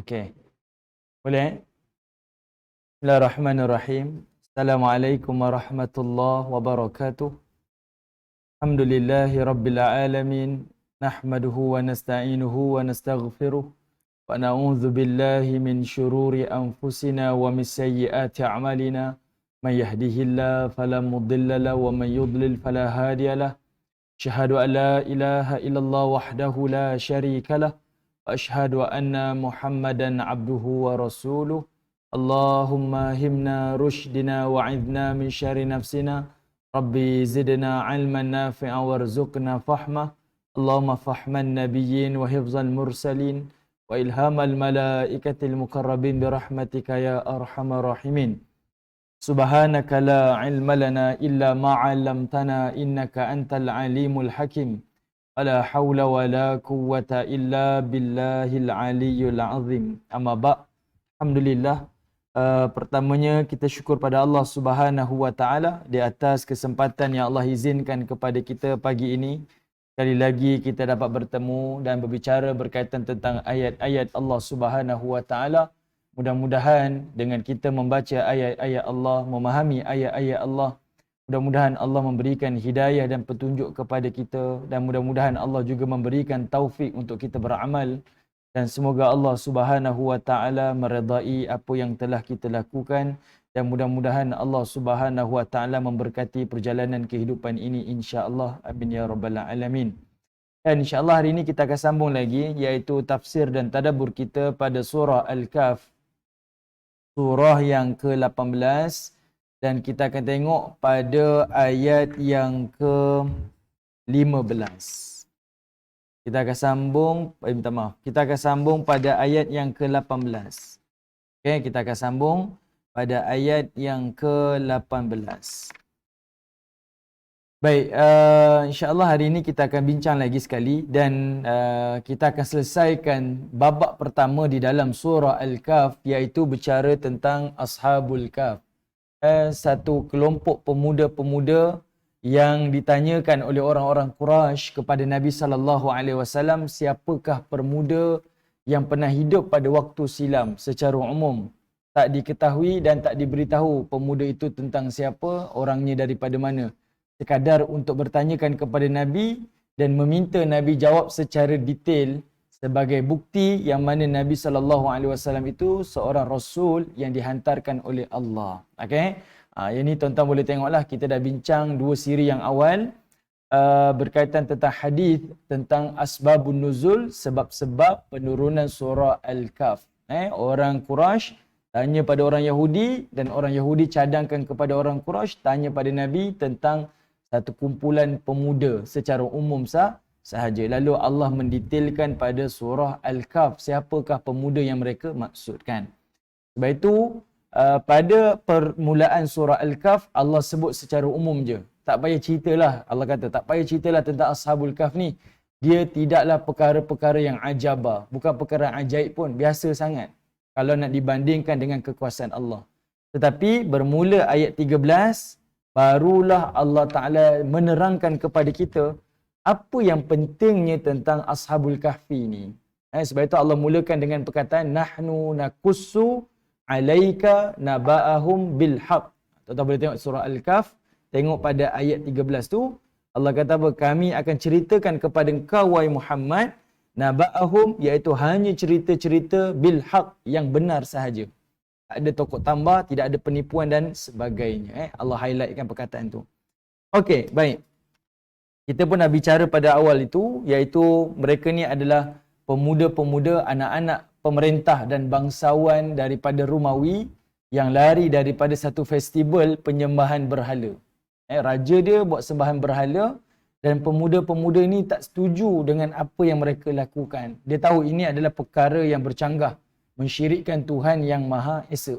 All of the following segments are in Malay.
Okey. Boleh? Bismillahirrahmanirrahim. Assalamualaikum warahmatullahi wabarakatuh. Alhamdulillahi rabbil alamin. Nahmaduhu wa nasta'inuhu wa nastaghfiruh. Wa na'udzu billahi min syururi anfusina wa min sayyiati a'malina. Man yahdihillahu fala mudilla lahu wa man yudlil fala hadiya lahu. Asyhadu an la ilaha illallah wahdahu la syarika lah. Wa asyhadu anna Muhammadan abduhu wa rasuluh. Allahumma himna rushdina wa'idna min syarri nafsina. Rabbi zidna ilman nafi'a warzuqna fahmah. Allahumma fahman nabiyyin wa hifzal mursalin wa ilhamal malaikatil mukarrabin birahmatika ya arhamar rahimin. Subhanaka la ilma lana illa ma 'allamtana innaka antal alimul hakim. Wala haula wala quwwata illa billahil aliyyil azim. Amma ba'. Alhamdulillah. Pertamanya kita syukur pada Allah Subhanahu wa taala di atas kesempatan yang Allah izinkan kepada kita pagi ini. Sekali lagi kita dapat bertemu dan berbicara berkaitan tentang ayat-ayat Allah Subhanahu wa taala. Mudah-mudahan dengan kita membaca ayat-ayat Allah, memahami ayat-ayat Allah, mudah-mudahan Allah memberikan hidayah dan petunjuk kepada kita, dan mudah-mudahan Allah juga memberikan taufik untuk kita beramal, dan semoga Allah Subhanahu wa taala meredai apa yang telah kita lakukan, dan mudah-mudahan Allah Subhanahu wa taala memberkati perjalanan kehidupan ini insya-Allah. Amin ya rabbal alamin. Dan insya-Allah hari ini kita akan sambung lagi, iaitu tafsir dan tadabbur kita pada surah Al-Kahf, surah yang ke-18, dan kita akan tengok pada ayat yang ke-15. Kita akan sambung, minta maaf. Kita akan sambung pada ayat yang ke-18. Okey, kita akan sambung pada ayat yang ke-18. Baik, insya-Allah hari ini kita akan bincang lagi sekali, dan kita akan selesaikan babak pertama di dalam surah Al-Kahf, iaitu berbicara tentang Ashabul Kahf. Satu kelompok pemuda-pemuda yang ditanyakan oleh orang-orang Quraisy kepada Nabi sallallahu alaihi wasallam, siapakah pemuda yang pernah hidup pada waktu silam. Secara umum tak diketahui dan tak diberitahu pemuda itu tentang siapa, orangnya daripada mana. Sekadar untuk bertanyakan kepada Nabi dan meminta Nabi jawab secara detail sebagai bukti yang mana Nabi sallallahu alaihi wasallam itu seorang rasul yang dihantarkan oleh Allah. Okey. Yang ni tuan-tuan boleh tengoklah, kita dah bincang dua siri yang awal berkaitan tentang hadis tentang asbabun nuzul, sebab-sebab penurunan surah Al-Kahf. Orang Quraisy tanya pada orang Yahudi, dan orang Yahudi cadangkan kepada orang Quraisy tanya pada Nabi tentang satu kumpulan pemuda secara umum sahaja. Lalu Allah mendetailkan pada surah Al-Kahf siapakah pemuda yang mereka maksudkan. Sebab itu pada permulaan surah Al-Kahf Allah sebut secara umum je. Tak payah ceritalah, Allah kata tak payah ceritalah tentang Ashabul Kahf ni. Dia tidaklah perkara-perkara yang ajabah, bukan perkara yang ajaib pun, biasa sangat kalau nak dibandingkan dengan kekuasaan Allah. Tetapi bermula ayat 13 barulah Allah Ta'ala menerangkan kepada kita apa yang pentingnya tentang Ashabul Kahfi ni. Sebab itu Allah mulakan dengan perkataan nahnu nakussu alaika naba'ahum bil haq. Tuan-tuan boleh tengok surah Al-Kahf, tengok pada ayat 13 tu, Allah kata apa? Kami akan ceritakan kepada engkau wahai Muhammad naba'ahum, iaitu hanya cerita-cerita bil haq, yang benar sahaja. Tak ada tokok tambah, tidak ada penipuan dan sebagainya. Allah highlightkan perkataan tu. Okey, baik. Kita pun dah bicara pada awal itu, iaitu mereka ni adalah pemuda-pemuda, anak-anak pemerintah dan bangsawan daripada Romawi yang lari daripada satu festival penyembahan berhala. Raja dia buat sembahan berhala, dan pemuda-pemuda ini tak setuju dengan apa yang mereka lakukan. Dia tahu ini adalah perkara yang bercanggah, mensyirikkan Tuhan yang Maha Esa.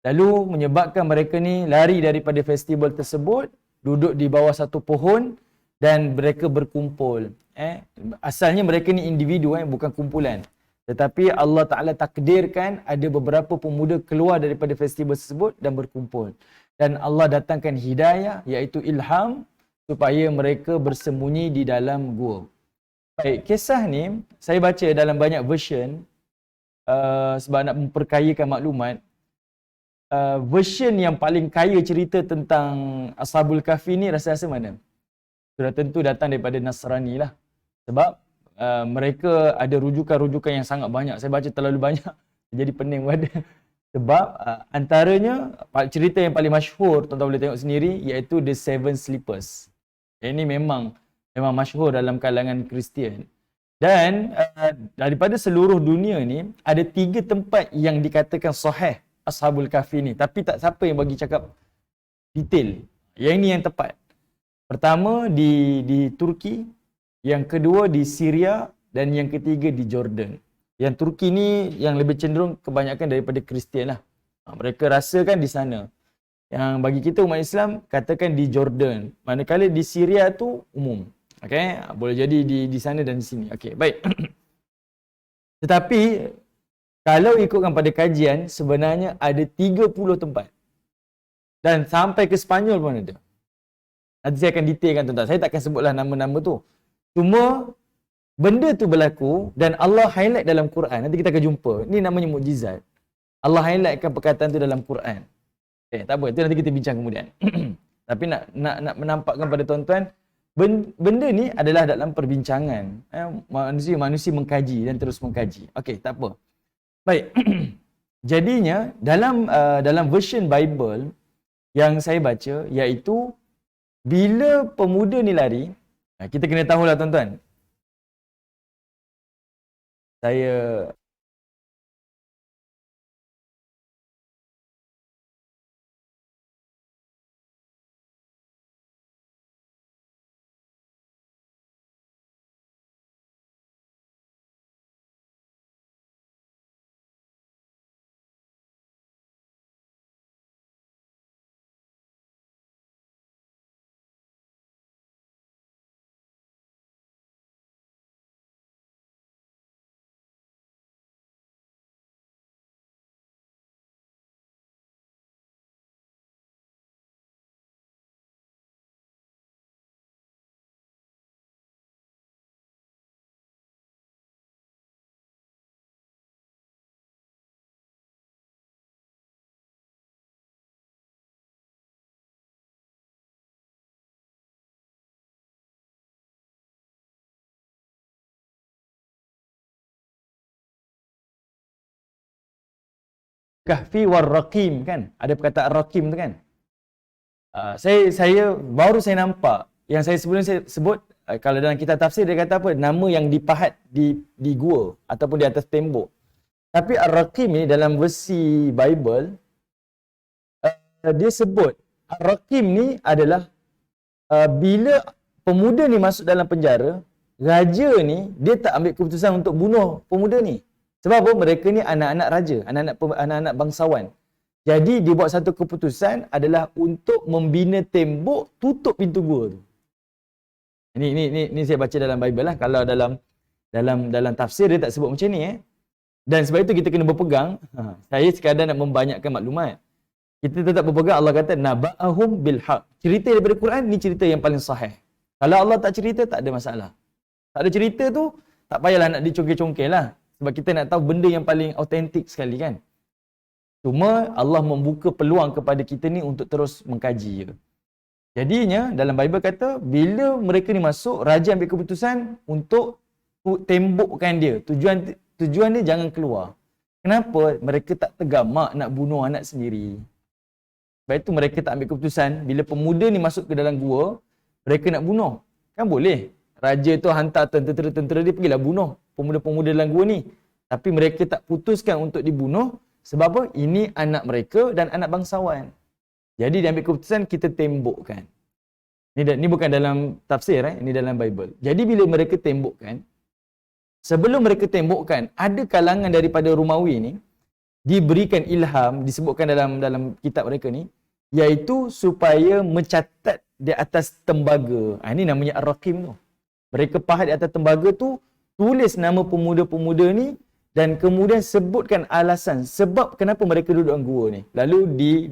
Lalu menyebabkan mereka ni lari daripada festival tersebut, duduk di bawah satu pohon dan mereka berkumpul. Asalnya mereka ni individu, bukan kumpulan. Tetapi Allah Ta'ala takdirkan ada beberapa pemuda keluar daripada festival tersebut dan berkumpul. Dan Allah datangkan hidayah, iaitu ilham, supaya mereka bersembunyi di dalam gua. Baik, kisah ni saya baca dalam banyak version. sebab nak memperkayakan maklumat, version yang paling kaya cerita tentang Ashabul Kahfi ni rasa-rasa mana? Sudah tentu datang daripada Nasrani lah. Sebab mereka ada rujukan-rujukan yang sangat banyak. Saya baca terlalu banyak, jadi pening pada. Sebab antaranya cerita yang paling masyhur, tuan-tuan boleh tengok sendiri, iaitu The Seven Sleepers. Ini memang masyhur dalam kalangan Kristian. Dan daripada seluruh dunia ni, ada 3 tempat yang dikatakan sahih Ashabul Kahfi ni. Tapi tak siapa yang bagi cakap detail. Yang ini yang tepat. Pertama di Turki, yang kedua di Syria, dan yang ketiga di Jordan. Yang Turki ni yang lebih cenderung kebanyakan daripada Kristian lah. Mereka rasakan di sana. Yang bagi kita umat Islam, katakan di Jordan. Manakala di Syria tu umum. Okay? Boleh jadi di sana dan di sini. Okay, baik. Tetapi, kalau ikutkan pada kajian, sebenarnya ada 30 tempat. Dan sampai ke Sepanyol pun ada. Nanti saya akan detailkan tuan-tuan. Saya takkan sebutlah nama-nama tu. Cuma, benda tu berlaku dan Allah highlight dalam Quran. Nanti kita akan jumpa. Ini namanya mukjizat. Allah highlightkan perkataan tu dalam Quran. Okay, tak apa. Itu nanti kita bincang kemudian. Tapi nak menampakkan pada tuan-tuan, benda ni adalah dalam perbincangan. Manusia mengkaji dan terus mengkaji. Okey, tak apa. Baik. Jadinya dalam version Bible yang saya baca, iaitu bila pemuda ni lari, kita kena tahulah tuan-tuan. Saya Kahfi war Raqim kan? Ada perkataan Raqim tu kan? Saya baru saya nampak yang sebelum saya sebut, kalau dalam kitab tafsir dia kata apa? Nama yang dipahat di gua ataupun di atas tembok. Tapi Ar-Raqim ni dalam versi Bible, dia sebut Ar-Raqim ni adalah bila pemuda ni masuk dalam penjara, raja ni dia tak ambil keputusan untuk bunuh pemuda ni. Sebab apa? Mereka ni anak-anak raja, anak-anak bangsawan. Jadi dia buat satu keputusan adalah untuk membina tembok tutup pintu gua tu. Ini saya baca dalam Bible lah. Kalau dalam tafsir dia tak sebut macam ni Dan sebab itu kita kena berpegang. Saya sekadar nak membanyakkan maklumat. Kita tetap berpegang. Allah kata naba'ahum bil haq. Cerita daripada Quran ni cerita yang paling sahih. Kalau Allah tak cerita, tak ada masalah. Tak ada cerita tu, tak payahlah nak dicongkel-congkel lah. Sebab kita nak tahu benda yang paling autentik sekali kan. Cuma Allah membuka peluang kepada kita ni untuk terus mengkaji je. Jadinya dalam Bible kata, bila mereka ni masuk, raja ambil keputusan untuk tembokkan dia. Tujuan dia jangan keluar. Kenapa? Mereka tak tegamak nak bunuh anak sendiri. Sebab itu mereka tak ambil keputusan. Bila pemuda ni masuk ke dalam gua, mereka nak bunuh. Kan boleh. Raja tu hantar tentera-tentera dia pergilah bunuh pemuda-pemuda dalam gua ni. Tapi mereka tak putuskan untuk dibunuh. Sebab apa? Ini anak mereka dan anak bangsawan. Jadi dia ambil keputusan kita tembokkan. Ini bukan dalam tafsir, ini dalam Bible. Jadi bila mereka tembokkan, sebelum mereka tembokkan, ada kalangan daripada Romawi ni diberikan ilham, disebutkan dalam kitab mereka ni, iaitu supaya mencatat di atas tembaga. Ini namanya Ar-Raqim tu. Mereka pahat di atas tembaga tu, tulis nama pemuda-pemuda ni dan kemudian sebutkan alasan sebab kenapa mereka duduk dalam gua ni. Lalu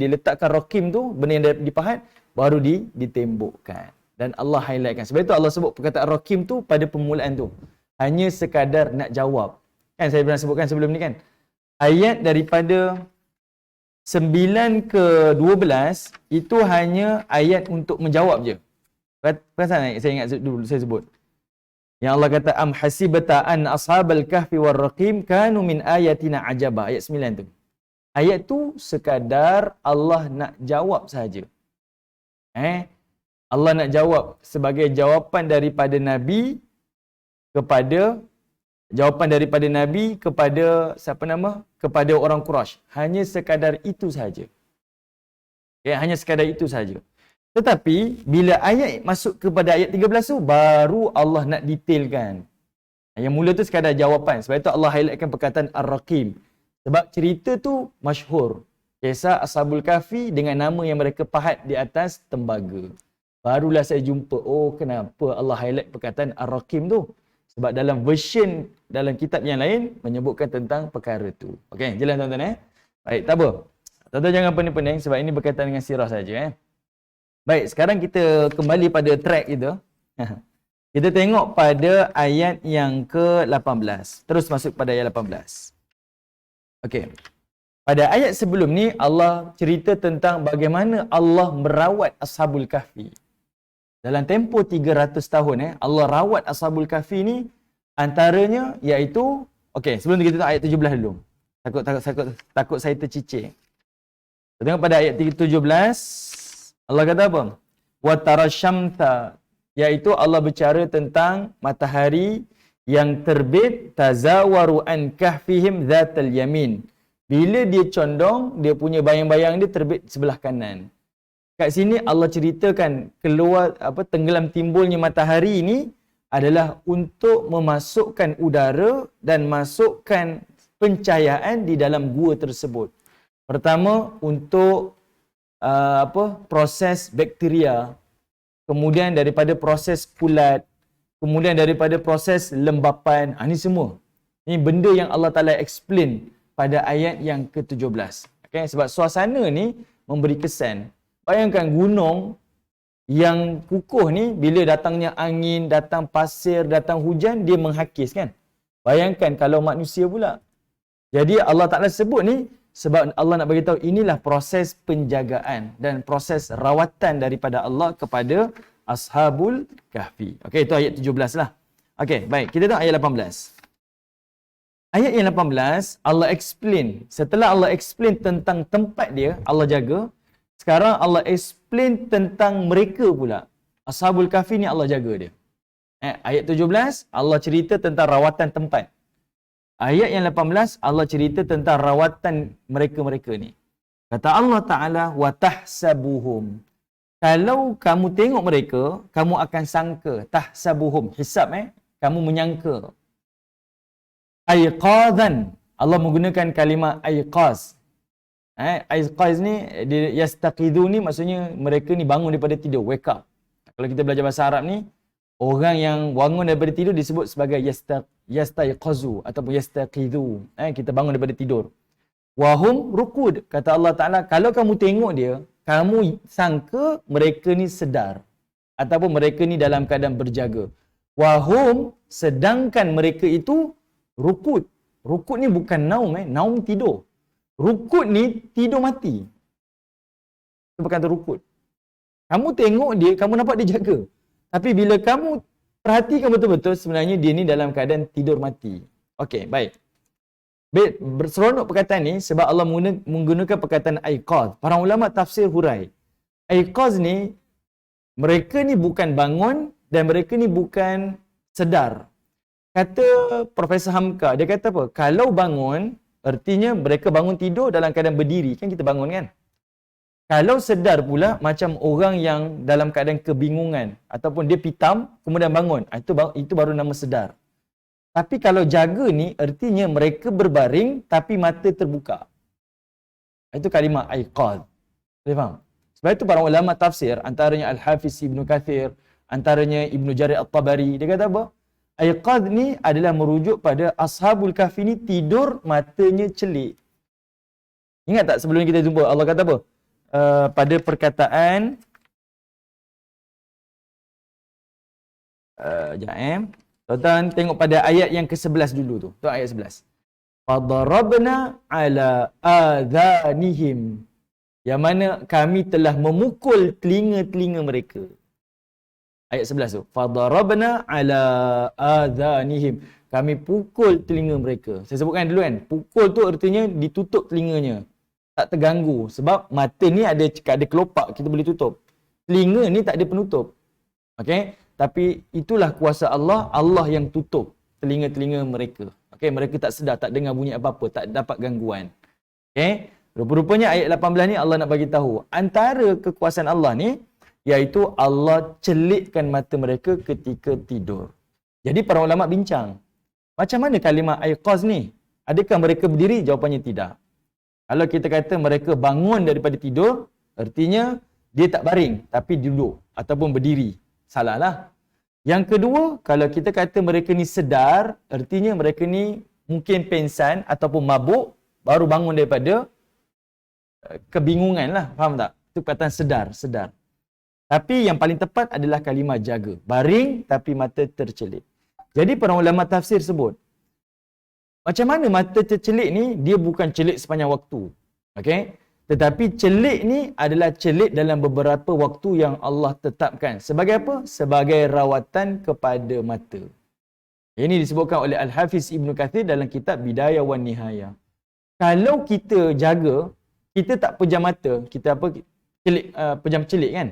diletakkan Raqim tu, benda yang dipahat, baru ditembokkan. Dan Allah highlightkan. Sebab itu Allah sebut perkataan Raqim tu pada permulaan tu. Hanya sekadar nak jawab. Kan saya pernah sebutkan sebelum ni kan. ayat daripada 9 ke 12 itu hanya ayat untuk menjawab je. Perasan saya ingat dulu saya sebut. Yang Allah kata am hasibata an ashabal kahfi war raqim kanu min ayatina ajaba, ayat 9 tu. Ayat tu sekadar Allah nak jawab saja. Allah nak jawab sebagai jawapan daripada Nabi kepada siapa nama? Kepada orang Quraisy. Hanya sekadar itu saja. Hanya sekadar itu saja. Tetapi bila ayat masuk kepada ayat 13 tu baru Allah nak detailkan. Yang mula tu sekadar jawapan. Sebab itu Allah highlightkan perkataan Ar-Raqim. Sebab cerita tu masyhur. Kisah Ashabul Kahfi dengan nama yang mereka pahat di atas tembaga. Barulah saya jumpa, kenapa Allah highlight perkataan Ar-Raqim tu. Sebab dalam version dalam kitab yang lain menyebutkan tentang perkara tu. Okey, jelas tuan-tuan Baik, tak apa. Tuan-tuan jangan pening-pening sebab ini berkaitan dengan sirah saja Baik, sekarang kita kembali pada track kita. Kita tengok pada ayat yang ke-18. Terus masuk pada ayat 18. Okey. Pada ayat sebelum ni Allah cerita tentang bagaimana Allah merawat Ashabul Kahfi. Dalam tempoh 300 tahun Allah rawat Ashabul Kahfi ni antaranya iaitu sebelum kita tengok ayat 17 dulu. Takut saya tercicir. Kita tengok pada ayat 17 Allah kata apa? Wa tarasyamta, iaitu Allah bercara tentang matahari yang terbit tazawaru an kahfihim dzatal yamin. Bila dia condong, dia punya bayang-bayang dia terbit sebelah kanan. Kat sini Allah ceritakan tenggelam timbulnya matahari ini adalah untuk memasukkan udara dan masukkan pencahayaan di dalam gua tersebut. Pertama untuk proses bakteria, kemudian daripada proses kulat, kemudian daripada proses lembapan. Ini semua. Ini benda yang Allah Ta'ala explain pada ayat yang ke-17. Sebab suasana ni memberi kesan. Bayangkan gunung yang kukuh ni, bila datangnya angin, datang pasir, datang hujan, dia menghakis kan. Bayangkan kalau manusia pula. Jadi Allah Ta'ala sebut ni, sebab Allah nak beritahu inilah proses penjagaan dan proses rawatan daripada Allah kepada Ashabul Kahfi. Itu ayat 17 lah. Baik. Kita tengok ayat 18. Ayat yang 18, Allah explain. Setelah Allah explain tentang tempat dia, Allah jaga. Sekarang Allah explain tentang mereka pula. Ashabul Kahfi ni Allah jaga dia. Ayat 17, Allah cerita tentang rawatan tempat. Ayat yang 18, Allah cerita tentang rawatan mereka-mereka ni. Kata Allah Ta'ala, وَتَحْسَبُهُمْ. Kalau kamu tengok mereka, kamu akan sangka. Tahsabuhum, hisab kamu menyangka. Aiqadhan. Allah menggunakan kalimah aiqaz. Aiqaz ni, yastaqidu ni maksudnya mereka ni bangun daripada tidur, wake up. Kalau kita belajar bahasa Arab ni, orang yang bangun daripada tidur disebut sebagai yastaiqazu ataupun yastaqidu. Kita bangun daripada tidur. Wahum rukud. Kata Allah Ta'ala, kalau kamu tengok dia, kamu sangka mereka ni sedar. Ataupun mereka ni dalam keadaan berjaga. Wahum, sedangkan mereka itu rukud. Rukud ni bukan naum. Naum tidur. Rukud ni tidur mati. Itu berkata rukud. Kamu tengok dia, kamu nampak dia jaga. Tapi bila kamu perhatikan betul-betul, sebenarnya dia ni dalam keadaan tidur mati. Baik. Berseronok perkataan ni sebab Allah menggunakan perkataan aiqaz. Para ulama tafsir hurai. Aiqaz ni, mereka ni bukan bangun dan mereka ni bukan sedar. Kata Profesor Hamka, dia kata apa? Kalau bangun, artinya mereka bangun tidur dalam keadaan berdiri. Kan kita bangun kan? Kalau sedar pula macam orang yang dalam keadaan kebingungan ataupun dia pitam kemudian bangun. Itu baru nama sedar. Tapi kalau jaga ni artinya mereka berbaring tapi mata terbuka. Itu kalimah aiqad. Boleh faham? Sebab itu para ulama tafsir, antaranya Al-Hafiz Ibnu Kathir, antaranya Ibnu Jarir At-Tabari, dia kata apa? Aiqad ni adalah merujuk pada Ashabul Kahfi ni tidur matanya celik. Ingat tak sebelum kita jumpa Allah kata apa? Pada perkataan tuan-tuan tengok pada ayat yang ke-11 dulu tu. Tu ayat 11. fadarabna ala adhanihim, yang mana kami telah memukul telinga-telinga mereka. Ayat 11 tu. Fadarabna ala adhanihim. Kami pukul telinga mereka. Saya sebutkan dulu kan. Pukul tu artinya ditutup telinganya. Tak terganggu. Sebab mata ni ada kelopak, kita boleh tutup. Telinga ni tak ada penutup. Okey? Tapi itulah kuasa Allah. Allah yang tutup telinga-telinga mereka. Okey? Mereka tak sedar, tak dengar bunyi apa-apa, tak dapat gangguan. Okey? Rupa-rupanya ayat 18 ni Allah nak bagi tahu antara kekuasaan Allah ni, iaitu Allah celitkan mata mereka ketika tidur. Jadi para ulama bincang, macam mana kalimah aiqaz ni? Adakah mereka berdiri? Jawapannya tidak. Kalau kita kata mereka bangun daripada tidur, artinya dia tak baring tapi duduk ataupun berdiri. Salahlah. Yang kedua, kalau kita kata mereka ni sedar, artinya mereka ni mungkin pengsan ataupun mabuk, baru bangun daripada kebingungan lah. Faham tak? Itu perkataan sedar. Tapi yang paling tepat adalah kalimah jaga. Baring tapi mata tercelik. Jadi para ulama tafsir sebut, macam mana mata tercelik ni, dia bukan celik sepanjang waktu. Okey? Tetapi celik ni adalah celik dalam beberapa waktu yang Allah tetapkan. Sebagai apa? Sebagai rawatan kepada mata. Ini disebutkan oleh Al-Hafiz Ibn Kathir dalam kitab Bidayah wan Nihayah. Kalau kita jaga, kita tak pejam mata, kita apa? Celik, pejam celik kan?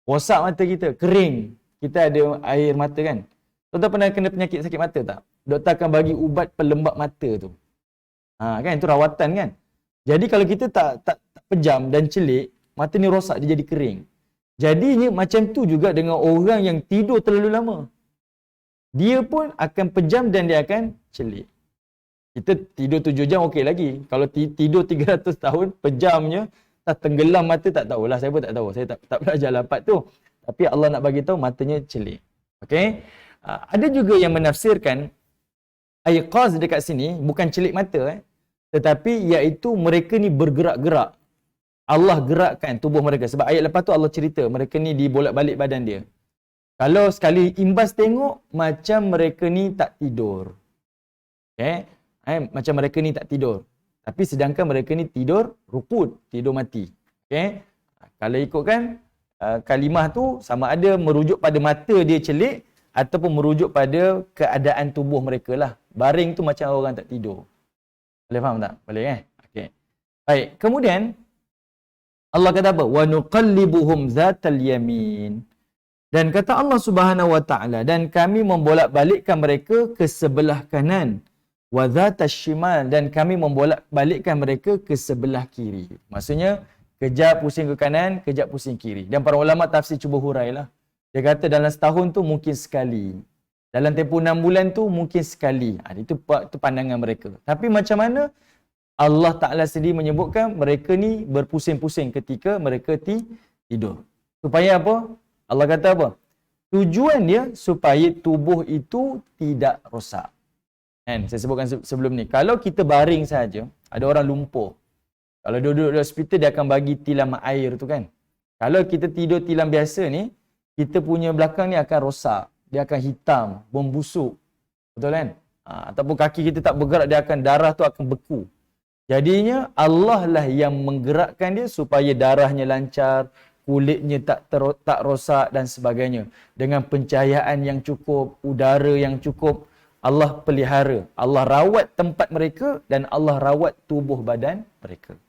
Rosak mata kita, kering. Kita ada air mata kan. Tuan-tuan pernah kena penyakit sakit mata tak? Doktor akan bagi ubat pelembab mata tu. Kan, itu rawatan kan. Jadi kalau kita tak pejam dan celik, mata ni rosak, dia jadi kering. Jadinya macam tu juga dengan orang yang tidur terlalu lama. Dia pun akan pejam dan dia akan celik. Kita tidur 7 jam okey lagi. Kalau tidur 300 tahun, pejamnya, tak tenggelam mata, tak tahulah. Saya pun tak tahu. Saya tak belajar lapat tu. Tapi Allah nak bagi tahu matanya celik. Okey. Ada juga yang menafsirkan aiqaz dekat sini bukan celik mata, tetapi iaitu mereka ni bergerak-gerak. Allah gerakkan tubuh mereka. Sebab ayat lepas tu Allah cerita mereka ni dibolak-balik badan dia. Kalau sekali imbas tengok, macam mereka ni tak tidur. Okay? Macam mereka ni tak tidur. Tapi sedangkan mereka ni tidur rukud, tidur mati. Okay? Kalau ikutkan kalimah tu sama ada merujuk pada mata dia celik ataupun merujuk pada keadaan tubuh mereka lah. Baring tu macam orang tak tidur. Boleh faham tak? Boleh Okay. Baik. Kemudian Allah kata apa? Wa nuqallibuhum zatal yamin. Dan kata Allah Subhanahu wa taala, dan kami membolak-balikkan mereka ke sebelah kanan. Wa zatas shimal, dan kami membolak-balikkan mereka ke sebelah kiri. Maksudnya kejap pusing ke kanan, kejap pusing kiri. Dan para ulama tafsir cuba hurailah. Dia kata dalam setahun tu mungkin sekali. Dalam tempoh 6 bulan tu mungkin sekali. Itu pandangan mereka. Tapi macam mana Allah Ta'ala sendiri menyebutkan mereka ni berpusing-pusing ketika mereka tidur. Supaya apa? Allah kata apa? Tujuan dia supaya tubuh itu tidak rosak. Kan? Saya sebutkan sebelum ni. Kalau kita baring saja, ada orang lumpuh. Kalau duduk di hospital, dia akan bagi tilam air tu kan. Kalau kita tidur tilam biasa ni, kita punya belakang ni akan rosak. Dia akan hitam, membusuk. Betul kan? Ataupun kaki kita tak bergerak, dia akan, darah tu akan beku. Jadinya Allah lah yang menggerakkan dia supaya darahnya lancar, kulitnya tak rosak dan sebagainya. Dengan pencahayaan yang cukup, udara yang cukup, Allah pelihara. Allah rawat tempat mereka dan Allah rawat tubuh badan mereka.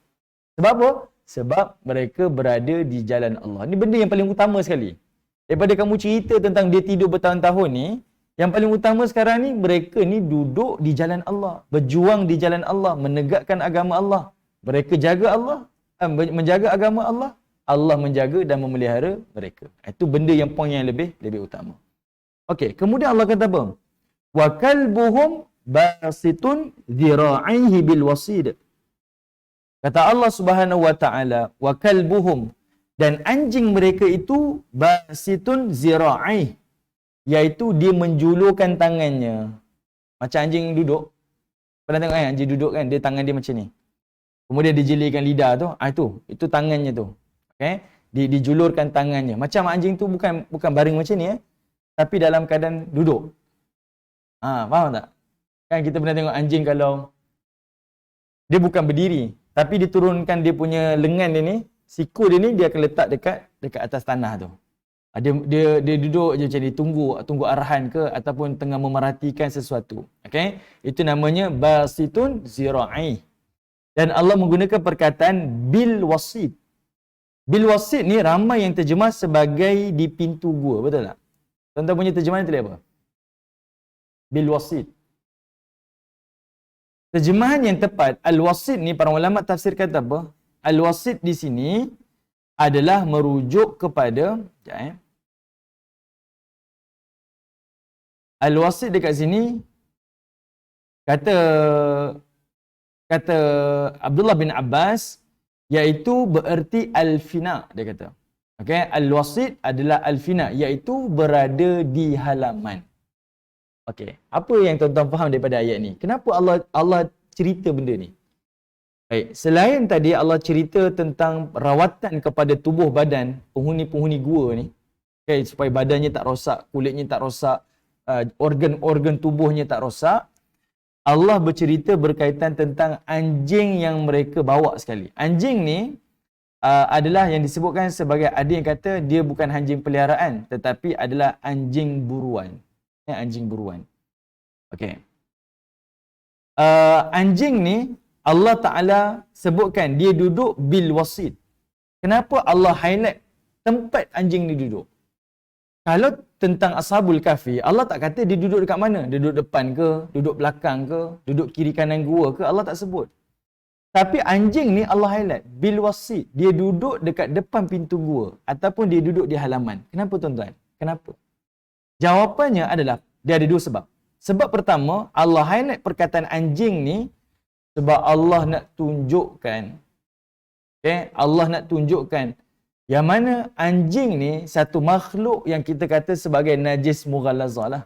Sebab apa? Sebab mereka berada di jalan Allah. Ini benda yang paling utama sekali. Daripada kamu cerita tentang dia tidur bertahun-tahun ni, yang paling utama sekarang ni, mereka ni duduk di jalan Allah. Berjuang di jalan Allah. Menegakkan agama Allah. Mereka jaga Allah. Menjaga agama Allah. Allah menjaga dan memelihara mereka. Itu benda yang poin yang lebih utama. Okey, kemudian Allah kata apa? Wa kalbuhum basitun dhira'ihi bil wasid. Kata Allah Subhanahu wa taala, wa kalbuhum, dan anjing mereka itu basitun zira'i, iaitu dia menjulurkan tangannya. Macam anjing duduk. Pernah tengok kan anjing duduk kan, dia tangan dia macam ni. Kemudian dia jelikan lidah tu, itu tangannya tu. Okay? Dijulurkan tangannya. Macam anjing tu bukan baring macam ni tapi dalam keadaan duduk. Faham tak? Kan kita pernah tengok anjing kalau Dia bukan berdiri, tapi diturunkan dia punya lengan dia ni, siku dia ni dia akan letak dekat atas tanah tu. Dia duduk je macam ni, tunggu arahan ke ataupun tengah memerhatikan sesuatu. Okey, itu namanya basitun zira'i. Dan Allah menggunakan perkataan bil wasit. Bil wasit ni ramai yang terjemah sebagai di pintu gua, betul tak? Tuan-tuan punya terjemahan tadi apa? Bil wasit. Terjemahan yang tepat, al-wasit ni para ulama tafsir kata apa? Al-wasit di sini adalah merujuk kepada al-wasit dekat sini kata Abdullah bin Abbas, iaitu bererti al-fina, dia kata. Okey, al-wasit adalah al-fina, iaitu berada di halaman. Okey, apa yang tuan-tuan faham daripada ayat ni? Kenapa Allah cerita benda ni? Baik, selain tadi Allah cerita tentang rawatan kepada tubuh badan penghuni-penghuni gua ni, okay, supaya badannya tak rosak, kulitnya tak rosak, organ-organ tubuhnya tak rosak, Allah bercerita berkaitan tentang anjing yang mereka bawa sekali. Anjing ni adalah yang disebutkan sebagai, ada yang kata dia bukan anjing peliharaan tetapi adalah anjing buruan. Anjing buruan. Okey. Anjing ni Allah Ta'ala sebutkan dia duduk bil wasit. Kenapa Allah highlight tempat anjing ni duduk? Kalau tentang Ashabul Kahfi, Allah tak kata dia duduk dekat mana. Dia duduk depan ke, duduk belakang ke, duduk kiri kanan gua ke, Allah tak sebut. Tapi anjing ni Allah highlight bil wasit. Dia duduk dekat depan pintu gua ataupun dia duduk di halaman. Kenapa tuan-tuan? Kenapa? Jawapannya adalah dia ada dua sebab. Sebab pertama, Allah highlight perkataan anjing ni sebab Allah nak tunjukkan, okay, Allah nak tunjukkan yang mana anjing ni satu makhluk yang kita kata sebagai najis mughallazah lah.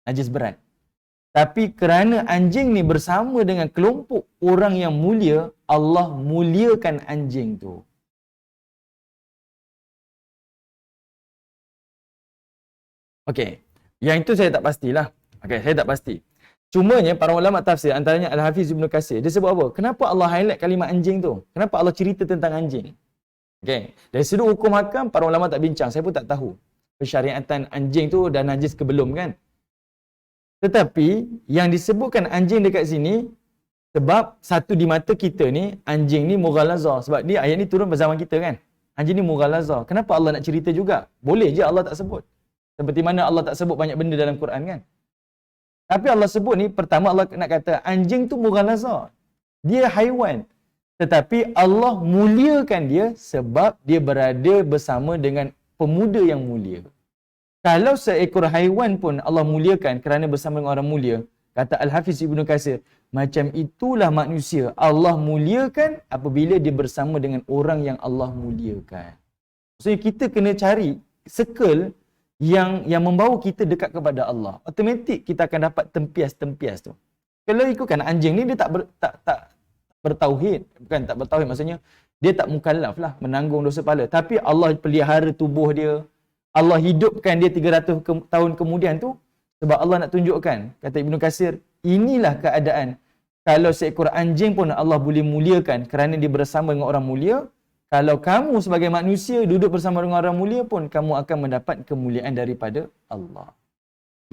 Najis berat. Tapi kerana anjing ni bersama dengan kelompok orang yang mulia, Allah muliakan anjing tu. Okey, yang itu saya tak pastilah. Okey, saya tak pasti. Cumanya para ulama tafsir, antaranya Al-Hafiz Ibn Katsir, dia sebut apa? Kenapa Allah highlight kalimah anjing tu? Kenapa Allah cerita tentang anjing? Okey, dari sudut hukum hakam para ulama tak bincang, saya pun tak tahu persyariatan anjing tu dah najis ke belum kan. Tetapi yang disebutkan anjing dekat sini sebab satu di mata kita ni anjing ni mughallazah, sebab dia ayat ni turun pada zaman kita kan. Anjing ni mughallazah. Kenapa Allah nak cerita juga? Boleh je Allah tak sebut. Seperti mana Allah tak sebut banyak benda dalam Quran kan. Tapi Allah sebut ni, pertama Allah nak kata anjing tu mughallazah. Dia haiwan. Tetapi Allah muliakan dia sebab dia berada bersama dengan pemuda yang mulia. Kalau seekor haiwan pun Allah muliakan kerana bersama dengan orang mulia, kata Al-Hafiz Ibn Katsir, macam itulah manusia Allah muliakan apabila dia bersama dengan orang yang Allah muliakan. Maksudnya kita kena cari circle yang membawa kita dekat kepada Allah. Automatik kita akan dapat tempias-tempias tu. Kalau ikutkan anjing ni dia tak bertauhid, bukan tak bertauhid, maksudnya dia tak mukallaf lah menanggung dosa pahala. Tapi Allah pelihara tubuh dia, Allah hidupkan dia 300 tahun kemudian tu sebab Allah nak tunjukkan, kata Ibn Katsir, inilah keadaan kalau seekor anjing pun Allah boleh muliakan kerana dia bersama dengan orang mulia. Kalau kamu sebagai manusia duduk bersama dengan orang mulia pun, kamu akan mendapat kemuliaan daripada Allah.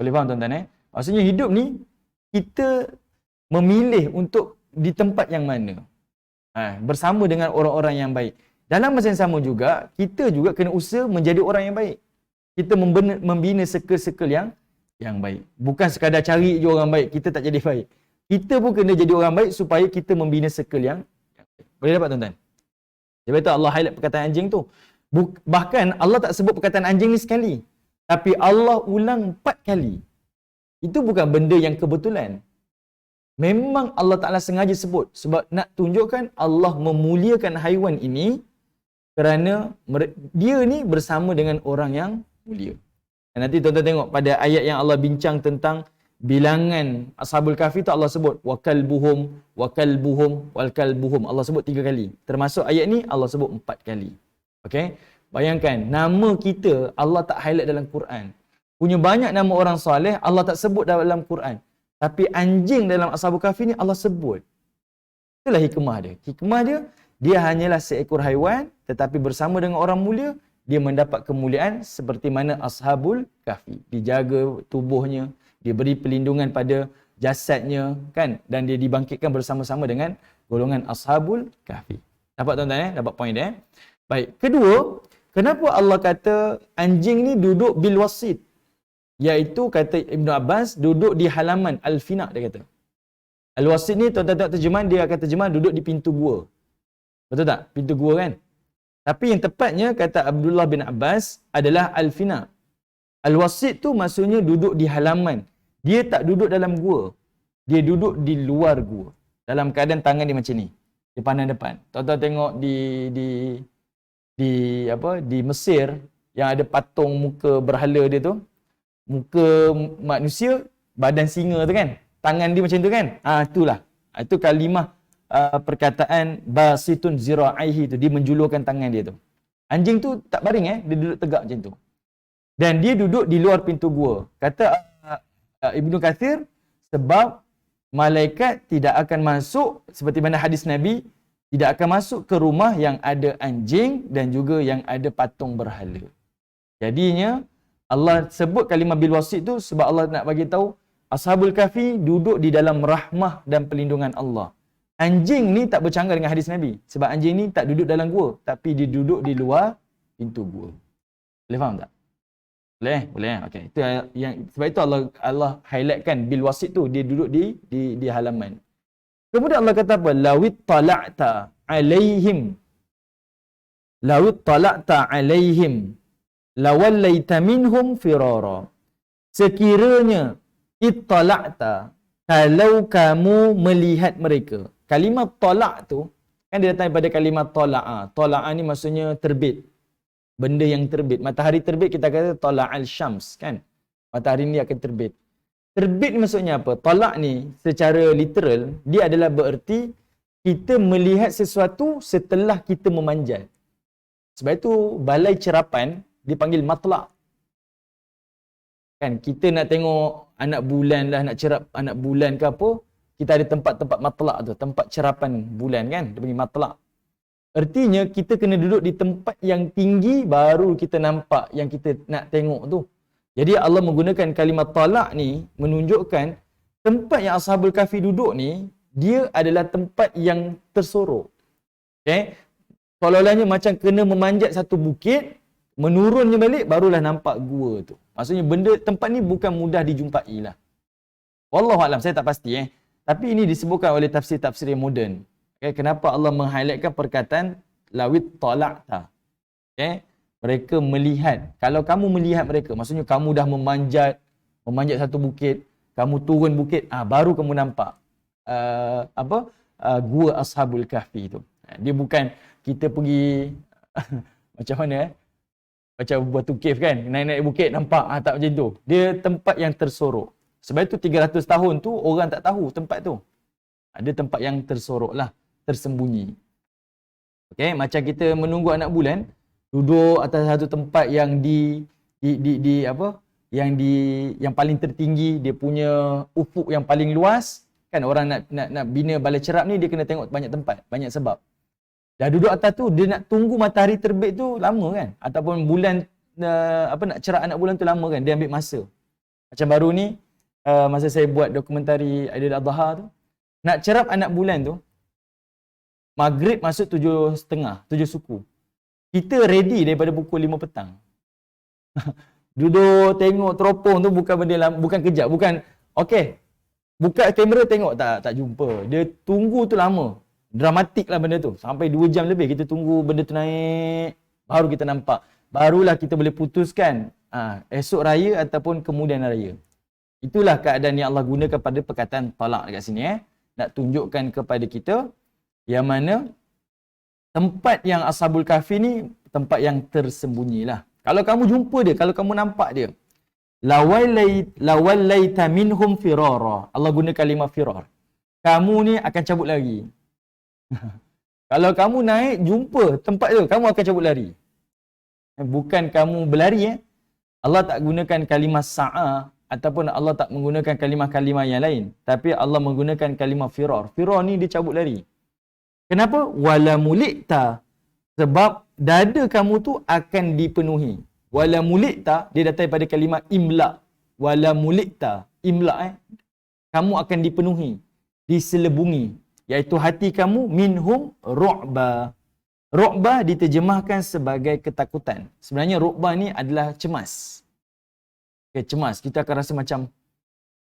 Boleh faham tuan-tuan Maksudnya hidup ni, kita memilih untuk di tempat yang mana. Bersama dengan orang-orang yang baik. Dalam masa yang sama juga, kita juga kena usaha menjadi orang yang baik. Kita membina circle-circle yang baik. Bukan sekadar cari je orang baik, kita tak jadi baik. Kita pun kena jadi orang baik supaya kita membina circle yang baik. Boleh dapat tuan-tuan? Sebab itu Allah highlight perkataan anjing tu. Bahkan Allah tak sebut perkataan anjing ni sekali. Tapi Allah ulang 4 kali. Itu bukan benda yang kebetulan. Memang Allah Ta'ala sengaja sebut. Sebab nak tunjukkan Allah memuliakan haiwan ini kerana dia ni bersama dengan orang yang mulia. Dan nanti tuan-tuan tengok pada ayat yang Allah bincang tentang bilangan Ashabul Kahfi tu Allah sebut wakalbuhum, wakalbuhum, wakalbuhum. Allah sebut 3 kali. Termasuk ayat ni Allah sebut 4 kali. Okey? Bayangkan nama kita Allah tak highlight dalam Quran. Punya banyak nama orang soleh Allah tak sebut dalam Quran. Tapi anjing dalam Ashabul Kahfi ni Allah sebut. Itulah hikmah dia. Hikmah dia, dia hanyalah seekor haiwan, tetapi bersama dengan orang mulia, dia mendapat kemuliaan seperti mana Ashabul Kahfi. Dijaga tubuhnya, diberi perlindungan pada jasadnya, kan? Dan dia dibangkitkan bersama-sama dengan golongan Ashabul Kahfi. Dapat tuan-tuan Dapat poin dia Baik. Kedua, kenapa Allah kata anjing ni duduk bil wasit? Iaitu kata Ibn Abbas, duduk di halaman al-fina, dia kata. Al-wasit ni tuan-tuan tengok terjemahan, dia akan terjemahan duduk di pintu gua. Betul tak? Pintu gua kan? Tapi yang tepatnya kata Abdullah bin Abbas adalah al-fina. Al-wasit tu maksudnya duduk di halaman. Dia tak duduk dalam gua. Dia duduk di luar gua. Dalam keadaan tangan dia macam ni. Dia pandang depan. Tuan-tuan tengok di Mesir yang ada patung muka berhala dia tu. Muka manusia, badan singa tu kan? Tangan dia macam tu kan? Itulah. Itu kalimah perkataan basitun zira'aihi tu. Dia menjulurkan tangan dia tu. Anjing tu tak baring dia duduk tegak macam tu. Dan dia duduk di luar pintu gua. Kata Ibnu Katsir, sebab malaikat tidak akan masuk, seperti mana hadis Nabi, tidak akan masuk ke rumah yang ada anjing dan juga yang ada patung berhala. Jadinya Allah sebut kalimah bil wasit tu sebab Allah nak bagi tahu Ashabul Kahfi duduk di dalam rahmah dan perlindungan Allah. Anjing ni tak bercanggah dengan hadis Nabi. Sebab anjing ni tak duduk dalam gua, tapi dia duduk di luar pintu gua. Boleh faham tak? Boleh. Okey. Itu yang sebab itu Allah highlightkan bil wasit tu, dia duduk di halaman. Kemudian Allah kata apa? Lawit tala'ta alaihim. Lawit tala'ta alaihim lawallaita minhum firara. Sekiranya ittala'ta, kalau kamu melihat mereka. Kalimah talak tu kan dia datang daripada kalimah tala'a. Tala'a ni maksudnya terbit. Benda yang terbit. Matahari terbit kita kata tala'al syams kan. Matahari ni akan terbit. Terbit maksudnya apa? Talak ni secara literal dia adalah bererti kita melihat sesuatu setelah kita memanjat. Sebab itu balai cerapan dipanggil matlak. Kan kita nak tengok anak bulan lah, nak cerap anak bulan ke apa, kita ada tempat-tempat matlak tu, tempat cerapan bulan kan, dia panggil matlak. Artinya kita kena duduk di tempat yang tinggi baru kita nampak yang kita nak tengok tu. Jadi Allah menggunakan kalimah talak ni menunjukkan tempat yang Ashabul Kahfi duduk ni, dia adalah tempat yang tersorok. Okay? Seolah-olahnya macam kena memanjat satu bukit, menurunnya balik barulah nampak gua tu. Maksudnya benda tempat ni bukan mudah dijumpai lah. Wallahualam, saya tak pasti Tapi ini disebutkan oleh tafsir-tafsir yang moden. Okay? Kenapa Allah meng-highlightkan perkataan lawit tala'ta. Okay? Mereka melihat. Kalau kamu melihat mereka, maksudnya kamu dah memanjat satu bukit, kamu turun bukit, baru kamu nampak gua Ashabul Kahfi tu. Dia bukan kita pergi macam mana macam batu cave kan, naik-naik bukit nampak, tak macam tu. Dia tempat yang tersorok. Sebab itu 300 tahun tu orang tak tahu tempat tu. Ada tempat yang tersorok lah, tersembunyi. Okay, macam kita menunggu anak bulan, duduk atas satu tempat yang yang paling tertinggi, dia punya ufuk yang paling luas. Kan orang nak bina balai cerap ni, dia kena tengok banyak tempat, banyak sebab. Dah duduk atas tu, dia nak tunggu matahari terbit tu lama kan. Ataupun bulan, nak cerap anak bulan tu lama kan. Dia ambil masa. Macam baru ni, masa saya buat dokumentari Aidil Adha tu, nak cerap anak bulan tu, Maghrib masuk 7.30, 7 suku. Kita ready daripada pukul 5 petang. Duduk tengok teropong tu bukan benda lama, bukan kejap, bukan okey. Buka kamera tengok tak jumpa. Dia tunggu tu lama. Dramatik lah benda tu. Sampai 2 jam lebih kita tunggu benda tu naik. Baru kita nampak. Barulah kita boleh putuskan esok raya ataupun kemudian raya. Itulah keadaan yang Allah gunakan pada perkataan talak dekat sini. Nak tunjukkan kepada kita yang mana tempat yang Ashabul Kahfi ni tempat yang tersembunyi lah. Kalau kamu jumpa dia, kalau kamu nampak dia, lawallaita minhum firara. Allah guna kalimah firar. Kamu ni akan cabut lari. Kalau kamu naik jumpa tempat tu, kamu akan cabut lari. Bukan kamu berlari Allah tak gunakan kalimah sa'a ataupun Allah tak menggunakan kalimah-kalimah yang lain, tapi Allah menggunakan kalimah firar. Firar ni dia cabut lari. Kenapa? Wala mulikta. Sebab dada kamu tu akan dipenuhi. Wala mulikta, dia datang daripada kalimah imla. Wala mulikta. Imla kamu akan dipenuhi, diselebungi, iaitu hati kamu minhum ru'ba. Ru'ba diterjemahkan sebagai ketakutan. Sebenarnya ru'ba ni adalah cemas. Okay, cemas. Kita akan rasa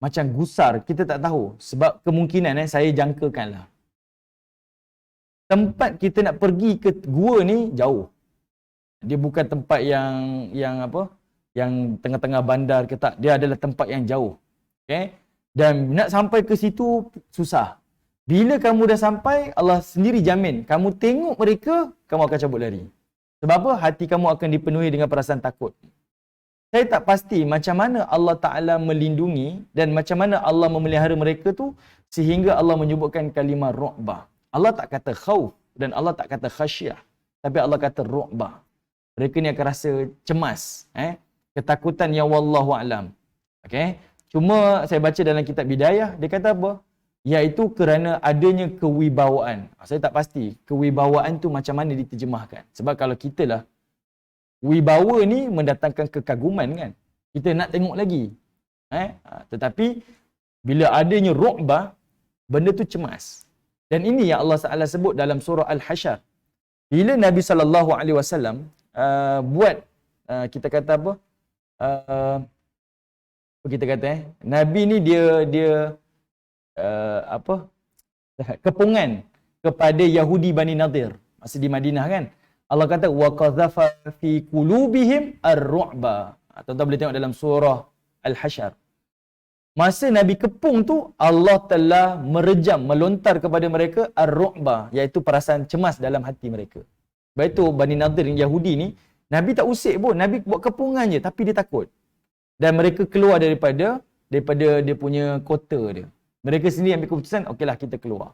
macam gusar. Kita tak tahu. Sebab kemungkinan saya jangkakanlah. Tempat kita nak pergi ke gua ni jauh. Dia bukan tempat yang apa? Yang tengah-tengah bandar ke tak. Dia adalah tempat yang jauh. Okay? Dan nak sampai ke situ susah. Bila kamu dah sampai, Allah sendiri jamin. Kamu tengok mereka, kamu akan cabut lari. Sebab apa? Hati kamu akan dipenuhi dengan perasaan takut. Saya tak pasti macam mana Allah Ta'ala melindungi dan macam mana Allah memelihara mereka tu sehingga Allah menyebutkan kalimah ru'bah. Allah tak kata khauf dan Allah tak kata khasyah. Tapi Allah kata ru'bah. Mereka ni akan rasa cemas. Ketakutan yang wallahu a'lam. Okay? Cuma saya baca dalam kitab Bidayah, dia kata apa? Iaitu kerana adanya kewibawaan. Saya tak pasti kewibawaan tu macam mana diterjemahkan. Sebab kalau kita lah, wibawa ni mendatangkan kekaguman kan. Kita nak tengok lagi. Tetapi bila adanya ru'bah, benda tu cemas. Dan ini yang Allah Ta'ala sebut dalam surah Al-Hasyr. Bila Nabi SAW buat, kita kata apa? Kita kata Nabi ni dia kepungan kepada Yahudi Bani Nadir masa di Madinah kan. Allah kata wa qadhafa fi qulubihim ar-ru'ba. Tuan-tuan boleh tengok dalam surah Al-Hasyr. Masa Nabi kepung tu, Allah telah merejam, melontar kepada mereka ar-ru'ba, iaitu perasaan cemas dalam hati mereka. Sebab itu Bani Nadir yang Yahudi ni, Nabi tak usik pun, Nabi buat kepungan je, tapi dia takut. Dan mereka keluar daripada dia punya kota dia. Mereka sendiri ambil keputusan, okeylah kita keluar.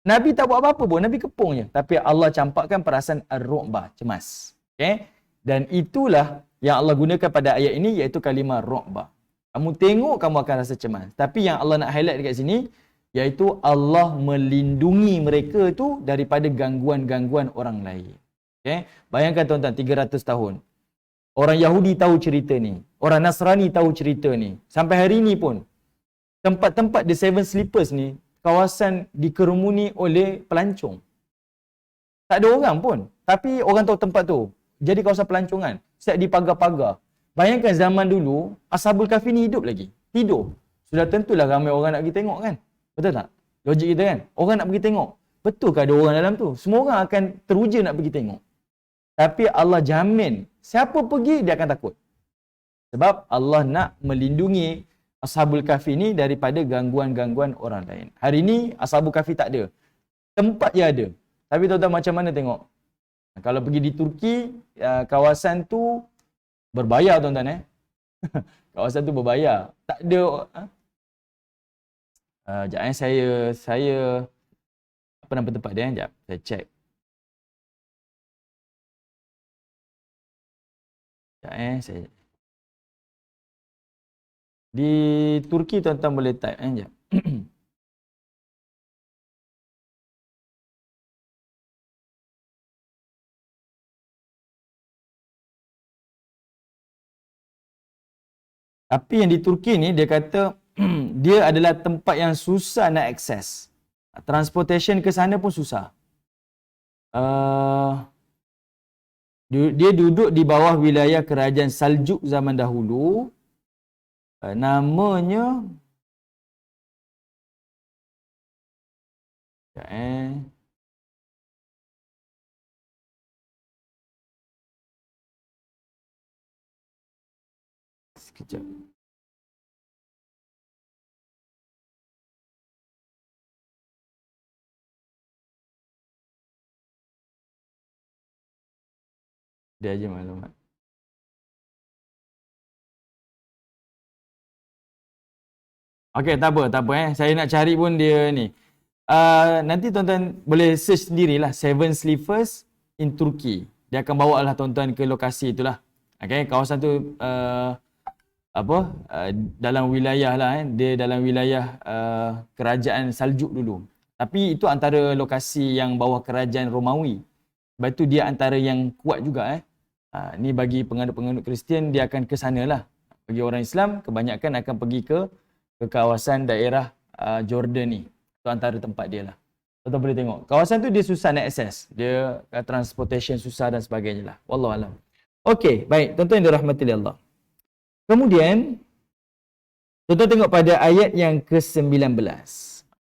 Nabi tak buat apa-apa pun, Nabi kepung je. Tapi Allah campakkan perasaan ar-ru'bah, cemas. Okay? Dan itulah yang Allah gunakan pada ayat ini, iaitu kalimah ru'bah. Kamu tengok, kamu akan rasa cemas. Tapi yang Allah nak highlight dekat sini, iaitu Allah melindungi mereka itu daripada gangguan-gangguan orang lain. Okay? Bayangkan tuan-tuan, 300 tahun. Orang Yahudi tahu cerita ni. Orang Nasrani tahu cerita ni. Sampai hari ni pun, tempat-tempat The Seven Sleepers ni, kawasan dikerumuni oleh pelancong. Tak ada orang pun. Tapi orang tahu tempat tu. Jadi kawasan pelancongan. Setiap di pagar-pagar. Bayangkan zaman dulu, Ashabul Kahfi ni hidup lagi. Tidur. Sudah tentulah ramai orang nak pergi tengok kan. Betul tak? Logik kita kan? Orang nak pergi tengok. Betul ke ada orang dalam tu? Semua orang akan teruja nak pergi tengok. Tapi Allah jamin, siapa pergi dia akan takut. Sebab Allah nak melindungi Ashabul Kahfi ni daripada gangguan-gangguan orang lain. Hari ni Ashabul Kahfi tak ada. Tempat je ada. Tapi tuan-tuan macam mana tengok? Kalau pergi di Turki, kawasan tu berbayar tuan-tuan kawasan tu berbayar. Tak ada saya apa nama tempat dia? Sekejap, saya check. Sekejap saya di Turki tuan-tuan boleh type sekejap. Tapi yang di Turki ni dia kata dia adalah tempat yang susah nak akses. Transportation ke sana pun susah. Dia duduk di bawah wilayah kerajaan Saljuk zaman dahulu. Namanya sekejap. Dia aja maklumat. Okey, tak apa. Saya nak cari pun dia ni. Nanti tuan-tuan boleh search sendirilah Seven Sleepers in Turkey. Dia akan bawa lah tuan-tuan ke lokasi itulah. Okey, kawasan tu dalam wilayah lah dia dalam wilayah kerajaan Saljuk dulu. Tapi itu antara lokasi yang bawah kerajaan Romawi. Sebab itu dia antara yang kuat juga. Ni bagi penganut-penganut Kristian, dia akan ke sana lah. Bagi orang Islam, kebanyakan akan pergi ke kawasan daerah Jordan ni. Itu antara tempat dia lah. Tuan boleh tengok. Kawasan tu dia susah nak akses. Dia transportation susah dan sebagainya lah. Wallahualam. Okey, baik. Tuan-tuan yang dirahmati Allah. Kemudian, tuan-tuan tengok pada ayat yang ke-19.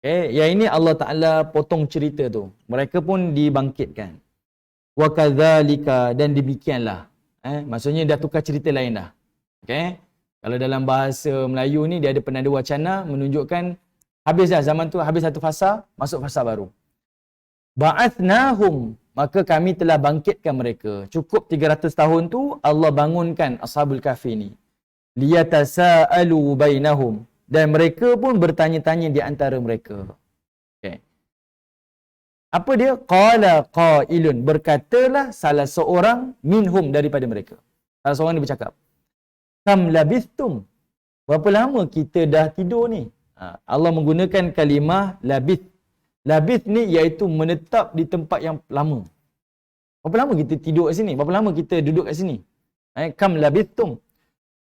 Yang ini Allah Ta'ala potong cerita tu. Mereka pun dibangkitkan. Wa kadzalika, dan demikianlah. Maksudnya dah tukar cerita lain dah. Kalau dalam bahasa Melayu ni dia ada penanda wacana menunjukkan habis dah zaman tu, habis satu fasa, masuk fasa baru. Ba'athnahum, maka kami telah bangkitkan mereka. Cukup 300 tahun tu Allah bangunkan Ashabul Kahfi ni. Liyatasaalu bainahum, dan mereka pun bertanya-tanya di antara mereka. Apa dia? Qala qailun, berkatalah salah seorang minhum daripada mereka. Salah seorang dia bercakap, kam labithtum, berapa lama kita dah tidur ni? Allah menggunakan kalimah labith. Labith ni iaitu menetap di tempat yang lama. Berapa lama kita tidur kat sini? Berapa lama kita duduk kat sini? Kam labithtum.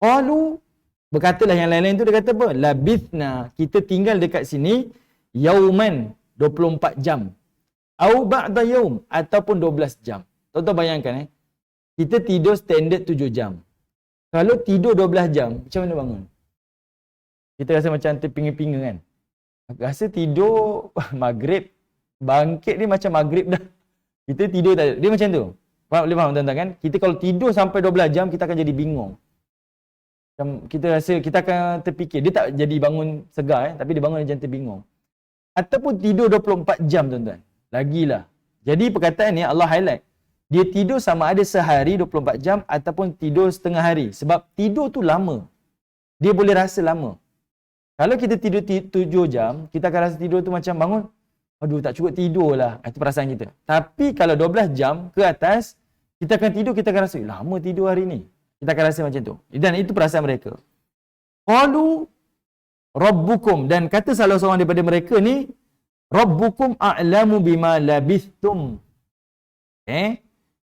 Qalu, berkatalah yang lain-lain tu, dia kata apa? Labithna, kita tinggal dekat sini yauman, 24 jam. Au ba'da yaum, ataupun 12 jam. Tuan-tuan bayangkan kita tidur standard 7 jam. Kalau tidur 12 jam, macam mana bangun? Kita rasa macam terpinga-pinga kan? Rasa tidur maghrib, bangkit ni macam maghrib dah. Kita tidur tak ada. Dia macam tu. Boleh faham tuan-tuan kan? Kita kalau tidur sampai 12 jam, kita akan jadi bingung. Kita rasa, kita akan terfikir. Dia tak jadi bangun segar tapi dia bangun macam terbingung. Ataupun tidur 24 jam tuan-tuan. Lagilah. Jadi perkataan ni Allah highlight. Dia tidur sama ada sehari 24 jam ataupun tidur setengah hari. Sebab tidur tu lama. Dia boleh rasa lama. Kalau kita tidur 7 jam, kita akan rasa tidur tu macam bangun, aduh tak cukup tidur lah. Itu perasaan kita. Tapi kalau 12 jam ke atas, kita akan tidur, kita akan rasa, lama tidur hari ni. Kita akan rasa macam tu. Dan itu perasaan mereka. Qalu rabbukum, dan kata salah seorang daripada mereka ni, rabbukum a'lamu bima labithtum.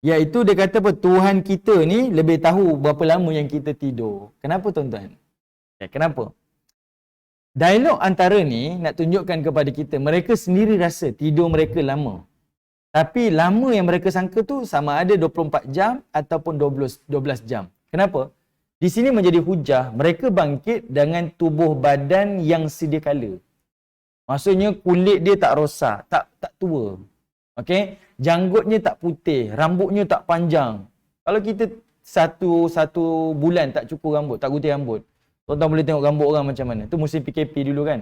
Iaitu dia kata apa? Tuhan kita ni lebih tahu berapa lama yang kita tidur. Kenapa tuan-tuan? Kenapa? Dialog antara ni nak tunjukkan kepada kita, mereka sendiri rasa tidur mereka lama. Tapi lama yang mereka sangka tu sama ada 24 jam ataupun 12 jam. Kenapa? Di sini menjadi hujah, mereka bangkit dengan tubuh badan yang sedia kala. Maksudnya kulit dia tak rosak, tak tua. Janggutnya tak putih, rambutnya tak panjang. Kalau kita satu bulan tak cukur rambut, tak gunting rambut, tuan-tuan boleh tengok rambut orang macam mana. Tu musim PKP dulu kan.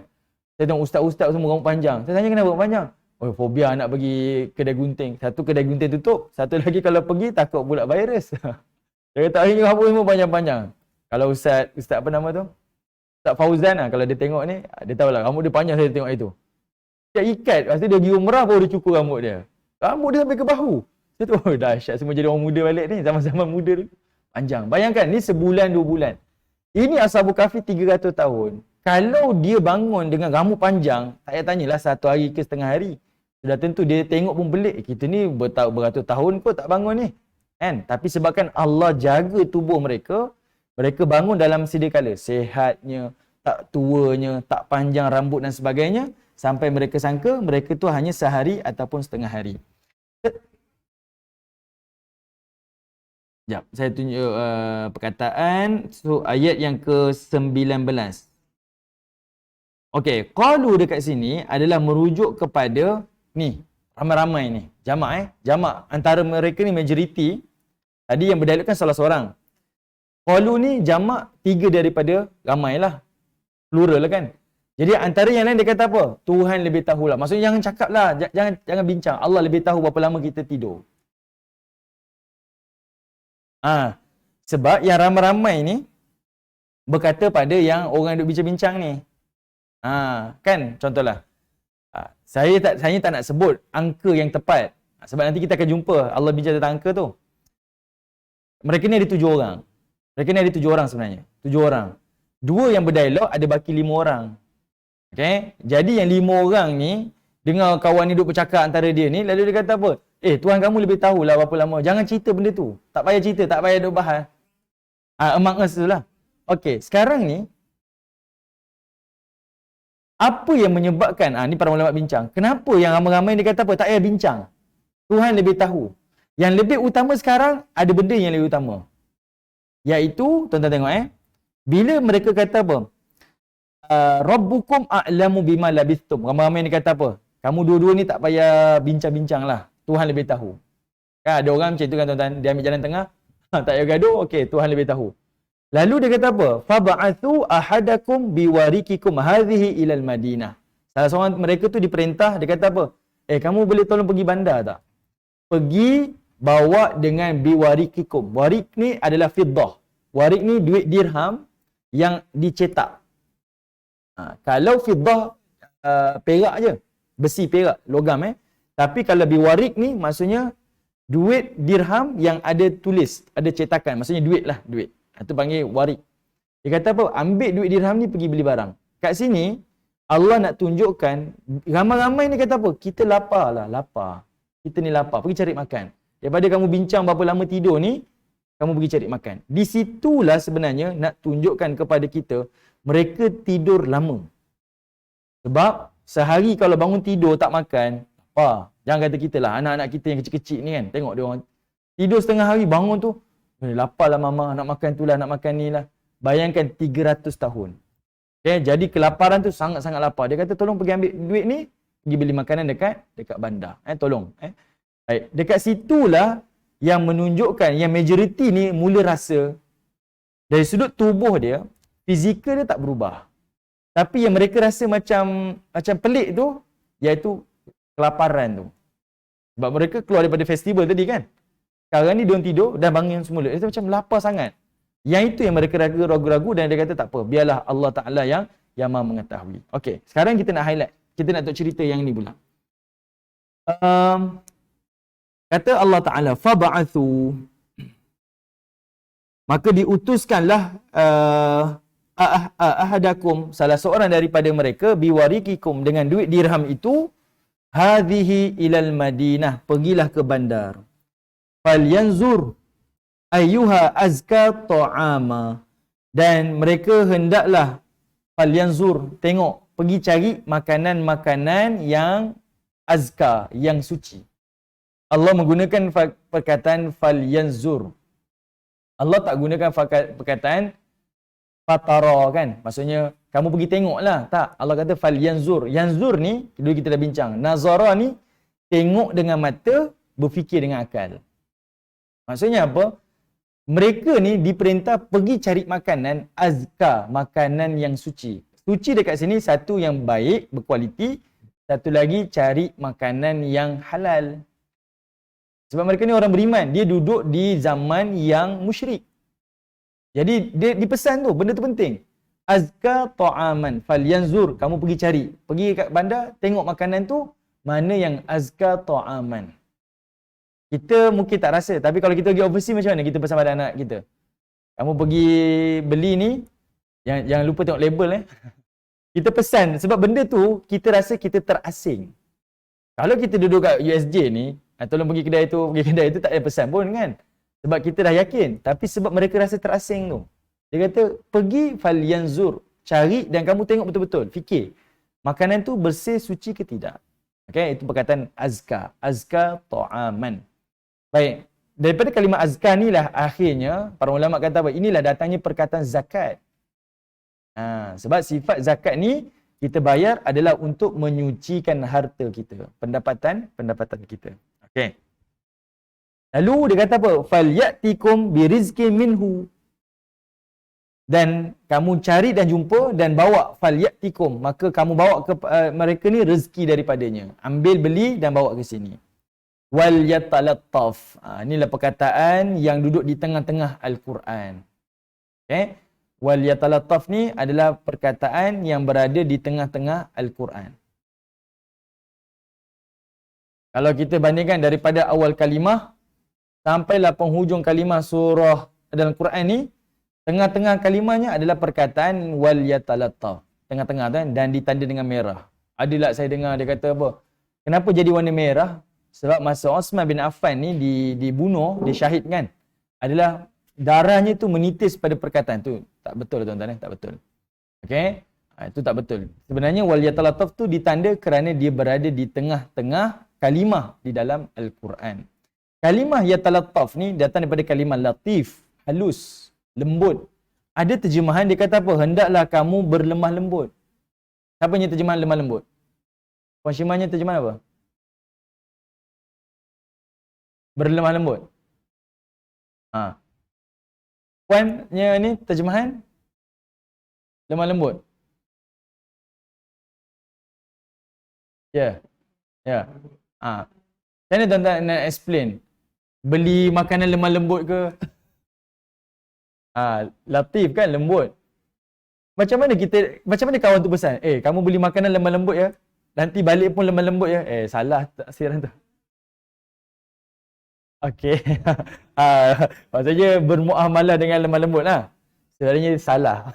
Saya tengok ustaz-ustaz semua rambut panjang. Saya tanya kenapa rambut panjang? Oh, fobia nak pergi kedai gunting. Satu kedai gunting tutup, satu lagi kalau pergi takut pula virus. Dia kata hari ni rambut semua panjang-panjang. Kalau ustaz apa nama tu? Ustaz Fauzan lah, kalau dia tengok ni, dia tahu lah rambut dia panjang, saya tengok itu. Dia ikat, lepas tu dia pergi umrah baru dia cukur rambut dia. Rambut dia sampai ke bahu. Saya tu, oh dahsyat, semua jadi orang muda balik ni, zaman-zaman muda dulu. Panjang. Bayangkan, ni sebulan, 2 bulan. Ini Ashabul Kahfi 300 tahun. Kalau dia bangun dengan rambut panjang, tak payah tanyalah 1 hari ke setengah hari. Sudah tentu dia tengok pun pelik. Kita ni beratus tahun kot tak bangun ni. Kan? Tapi sebabkan Allah jaga tubuh mereka, mereka bangun dalam sedia kala. Sehatnya, tak tuanya, tak panjang rambut dan sebagainya. Sampai mereka sangka mereka tu hanya sehari ataupun setengah hari. Sekejap, saya tunjuk perkataan ayat yang ke-19. Okey, qalu dekat sini adalah merujuk kepada ni, ramai-ramai ni. Jamak jamak antara mereka ni majoriti. Tadi yang berdalilkan salah seorang. Qalu ni jamak 3 daripada ramai lah. Plural lah kan. Jadi antara yang lain dia kata apa? Tuhan lebih tahulah. Maksudnya jangan cakap lah, jangan bincang. Allah lebih tahu berapa lama kita tidur. Sebab yang ramai-ramai ni berkata pada yang orang duk bincang-bincang ni. Kan contohlah. Saya tak nak sebut angka yang tepat. Sebab nanti kita akan jumpa Allah bincang tentang angka tu. Mereka ni ada 7 orang. Mereka ni ada 7 orang sebenarnya. 7 orang. 2 yang berdialog, ada baki 5 orang. Okey. Jadi yang 5 orang ni dengar kawan ni duk bercakap antara dia ni, lalu dia kata apa? Tuhan kamu lebih tahulah berapa lama. Jangan cerita benda tu. Tak payah cerita, tak payah duk bahas. Among us tu lah. Okey, sekarang ni, apa yang menyebabkan, ni para ulama bincang, kenapa yang ramai-ramai dia kata apa? Tak payah bincang. Tuhan lebih tahu. Yang lebih utama sekarang, ada benda yang lebih utama. Iaitu, tuan-tuan tengok bila mereka kata apa? Rabbukum a'lamu bima labithtum. Ramai-ramai ni kata apa? Kamu dua-dua ni tak payah bincang-bincang lah. Tuhan lebih tahu. Kan ada orang macam tu kan tuan-tuan, dia ambil jalan tengah, tak payah gaduh, okey, Tuhan lebih tahu. Lalu dia kata apa? Fab'athu ahadakum biwarikikum hadhihi ilal Madinah. Salah seorang mereka tu diperintah, dia kata apa? Kamu boleh tolong pergi bandar tak? Pergi bawa dengan biwarikikum. Warik ni adalah fiddah. Warik ni duit dirham yang dicetak. Kalau fiddah perak je, besi perak, logam Tapi kalau biwarik ni maksudnya duit dirham yang ada tulis, ada cetakan, maksudnya duit lah, duit. Itu panggil warik. Dia kata apa? Ambil duit dirham ni pergi beli barang. Kat sini Allah nak tunjukkan, ramai-ramai ni kata apa? Kita lapar lah, lapar. Kita ni lapar, pergi cari makan. Daripada kamu bincang berapa lama tidur ni, kamu pergi cari makan. Di situlah sebenarnya nak tunjukkan kepada kita, mereka tidur lama. Sebab sehari kalau bangun tidur tak makan, jangan kata kita lah, anak-anak kita yang kecil-kecil ni kan, tengok dia orang tidur setengah hari, bangun tu, lapar lah mama, nak makan tu lah, nak makan ni lah. Bayangkan 300 tahun. Jadi kelaparan tu sangat-sangat lapar. Dia kata tolong pergi ambil duit ni, pergi beli makanan dekat bandar. Tolong. Baik. Dekat situlah yang menunjukkan, yang majoriti ni mula rasa, dari sudut tubuh dia, fizikal dia tak berubah. Tapi yang mereka rasa macam pelik tu, iaitu kelaparan tu. Sebab mereka keluar daripada festival tadi kan. Sekarang ni diorang tidur dah bangun semula. Dia macam lapar sangat. Yang itu yang mereka ragu-ragu dan dia kata tak apa. Biarlah Allah Ta'ala yang maha mengetahui. Okey, sekarang kita nak highlight. Kita nak tengok cerita yang ni pula. Kata Allah Ta'ala, fab'athu. Maka diutuskanlah ahadakum, salah seorang daripada mereka, biwarikikum, dengan duit dirham itu, hadhihi ilal Madinah, pergilah ke bandar. Falyanzur ayyuha azka ta'ama, dan mereka hendaklah falyanzur, tengok, pergi cari makanan-makanan yang azka, yang suci. Allah menggunakan perkataan falyanzur. Allah tak gunakan perkataan fatara kan, maksudnya kamu pergi tengoklah, tak. Allah kata falyanzur. Yanzur ni dulu kita dah bincang, nazara ni tengok dengan mata, berfikir dengan akal. Maksudnya apa? Mereka ni diperintah pergi cari makanan azka, makanan yang suci. Suci dekat sini satu yang baik, berkualiti, satu lagi cari makanan yang halal. Sebab mereka ni orang beriman, dia duduk di zaman yang musyrik. Jadi dia dipesan tu, benda tu penting. Azka ta'aman falyanzur, kamu pergi cari. Pergi kat bandar, tengok makanan tu mana yang azka ta'aman. Kita mungkin tak rasa, tapi kalau kita pergi overseas macam mana kita pesan pada anak kita? Kamu pergi beli ni, jangan lupa tengok label Kita pesan, sebab benda tu kita rasa kita terasing. Kalau kita duduk kat USJ ni, tolong pergi kedai tu tak payah pesan pun kan. Sebab kita dah yakin. Tapi sebab mereka rasa terasing tu. Dia kata, pergi falyanzur. Cari dan kamu tengok betul-betul. Fikir. Makanan tu bersih, suci ke tidak. Okay, itu perkataan azka. Azka ta'aman. Baik. Daripada kalimah azka ni lah akhirnya, para ulama kata apa? Inilah datangnya perkataan zakat. Sebab sifat zakat ni, kita bayar adalah untuk menyucikan harta kita. Pendapatan kita. Okay. Lalu dia kata apa? Falyatikum birizqin minhu. Dan kamu cari dan jumpa dan bawa falyatikum. Maka kamu bawa ke mereka ni rezeki daripadanya. Ambil, beli dan bawa ke sini. Wal yatalattaf. Inilah perkataan yang duduk di tengah-tengah Al-Quran. Okay? Wal yatalattaf ni adalah perkataan yang berada di tengah-tengah Al-Quran. Kalau kita bandingkan daripada awal kalimah sampailah penghujung kalimah surah dalam Quran ni, tengah-tengah kalimahnya adalah perkataan wal yatalattaf. Tengah-tengah kan, dan ditanda dengan merah. Adalah saya dengar dia kata apa? Kenapa jadi warna merah? Sebab masa Osman bin Affan ni dibunuh, disyahidkan, adalah darahnya tu menitis pada perkataan tu. Tak betul tuan-tuan, tak betul. Okey? Itu tak betul. Sebenarnya wal yatalattaf tu ditanda kerana dia berada di tengah-tengah kalimah di dalam Al-Quran. Kalimah yatalattaf ni datang daripada kalimah latif, halus, lembut. Ada terjemahan dia kata apa? Hendaklah kamu berlemah lembut. Apa yang terjemahan lemah lembut? Puan Syimahnya terjemahan apa? Berlemah lembut. Ha. Puannya ni terjemahan lemah lembut. Ya. Ya. Ha. Macam mana tuan-tuan nak explain? Beli makanan lemah lembut ke? Latif kan, lembut. Macam mana kawan tu pesan? Kamu beli makanan lemah lembut ya? Nanti balik pun lemah lembut ya? Salah taksiran tu. Okey. Maksudnya bermuamalah dengan lemah lembut lah. Sebenarnya salah.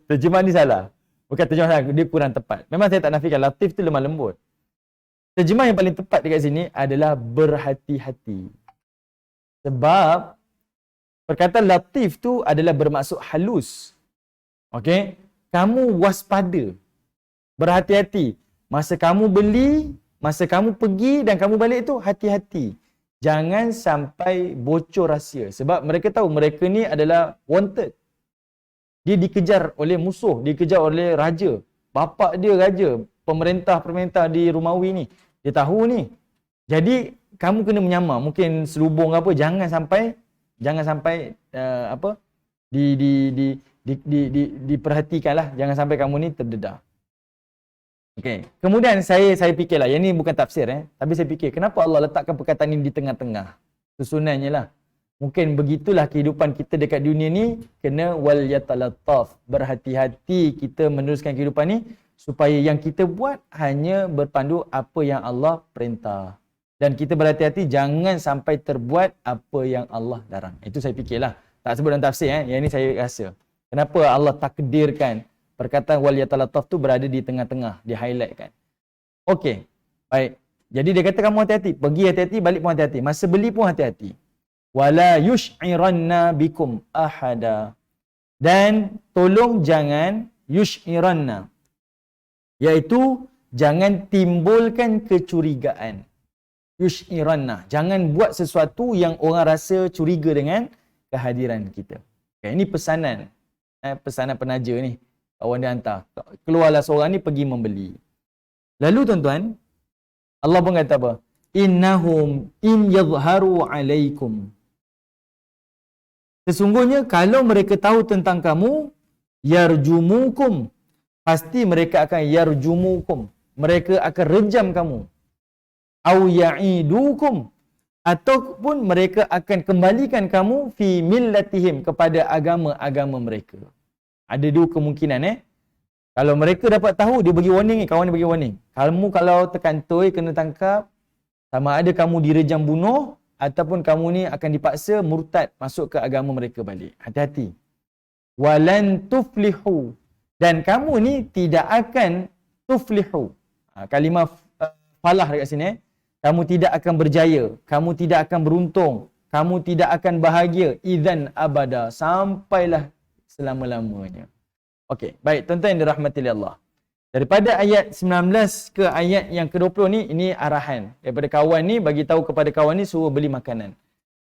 Terjemahan ni salah. Bukan terjemahan salah, dia kurang tepat. Memang saya tak nafikan latif tu lemah lembut. Terjemahan yang paling tepat dekat sini adalah berhati-hati. Sebab perkataan latif tu adalah bermaksud halus. Okey? Kamu waspada. Berhati-hati. Masa kamu beli, masa kamu pergi dan kamu balik tu, hati-hati. Jangan sampai bocor rahsia. Sebab mereka tahu mereka ni adalah wanted. Dia dikejar oleh musuh, dikejar oleh raja. Bapak dia raja, pemerintah di Romawi ni. Dia tahu ni. Jadi kamu kena menyamar, mungkin selubung apa, jangan sampai apa? Diperhatikanlah, jangan sampai kamu ni terdedah. Okey. Kemudian saya fikirlah, yang ni bukan tafsir tapi saya fikir kenapa Allah letakkan perkataan ini di tengah-tengah? Susunannya lah. Mungkin begitulah kehidupan kita dekat dunia ni, kena wal yatalattaf, berhati-hati kita meneruskan kehidupan ni supaya yang kita buat hanya berpandu apa yang Allah perintah. Dan kita berhati-hati jangan sampai terbuat apa yang Allah larang. Itu saya fikirlah. Tak sebut dalam tafsir yang ni saya rasa. Kenapa Allah takdirkan perkataan wal yatalattaf tu berada di tengah-tengah, di highlightkan. Okey. Baik. Jadi dia kata kamu hati-hati, pergi hati-hati, balik pun hati-hati. Masa beli pun hati-hati. Wala yush'iranna bikum ahada. Dan tolong jangan yush'iranna, iaitu jangan timbulkan kecurigaan. Yush'iranna, jangan buat sesuatu yang orang rasa curiga dengan kehadiran kita. Okay, ini pesanan. Pesanan penaja ni. Kawan dia hantar. Keluarlah seorang ni pergi membeli. Lalu tuan-tuan, Allah pun kata apa? Innahum in yadhharu alaikum. Sesungguhnya kalau mereka tahu tentang kamu, yarjumukum. Pasti mereka akan yarjumukum. Mereka akan rejam kamu. Au ya'idukum. Ataupun mereka akan kembalikan kamu fi millatihim, kepada agama-agama mereka. Ada dua kemungkinan Kalau mereka dapat tahu, dia bagi warning, kawan dia bagi warning. Kamu kalau terkantoi, kena tangkap, sama ada kamu direjam bunuh, ataupun kamu ni akan dipaksa murtad, masuk ke agama mereka balik. Hati-hati. Walan tuflihu. Dan kamu ni tidak akan tuflihu. Kalimah falah dekat sini. Kamu tidak akan berjaya. Kamu tidak akan beruntung. Kamu tidak akan bahagia. Idzan abada. Sampailah selama-lamanya. Okey, baik tuan-tuan yang dirahmati Allah. Daripada ayat 19 ke ayat yang ke-20 ni, ini arahan daripada kawan ni, bagi tahu kepada kawan ni suruh beli makanan.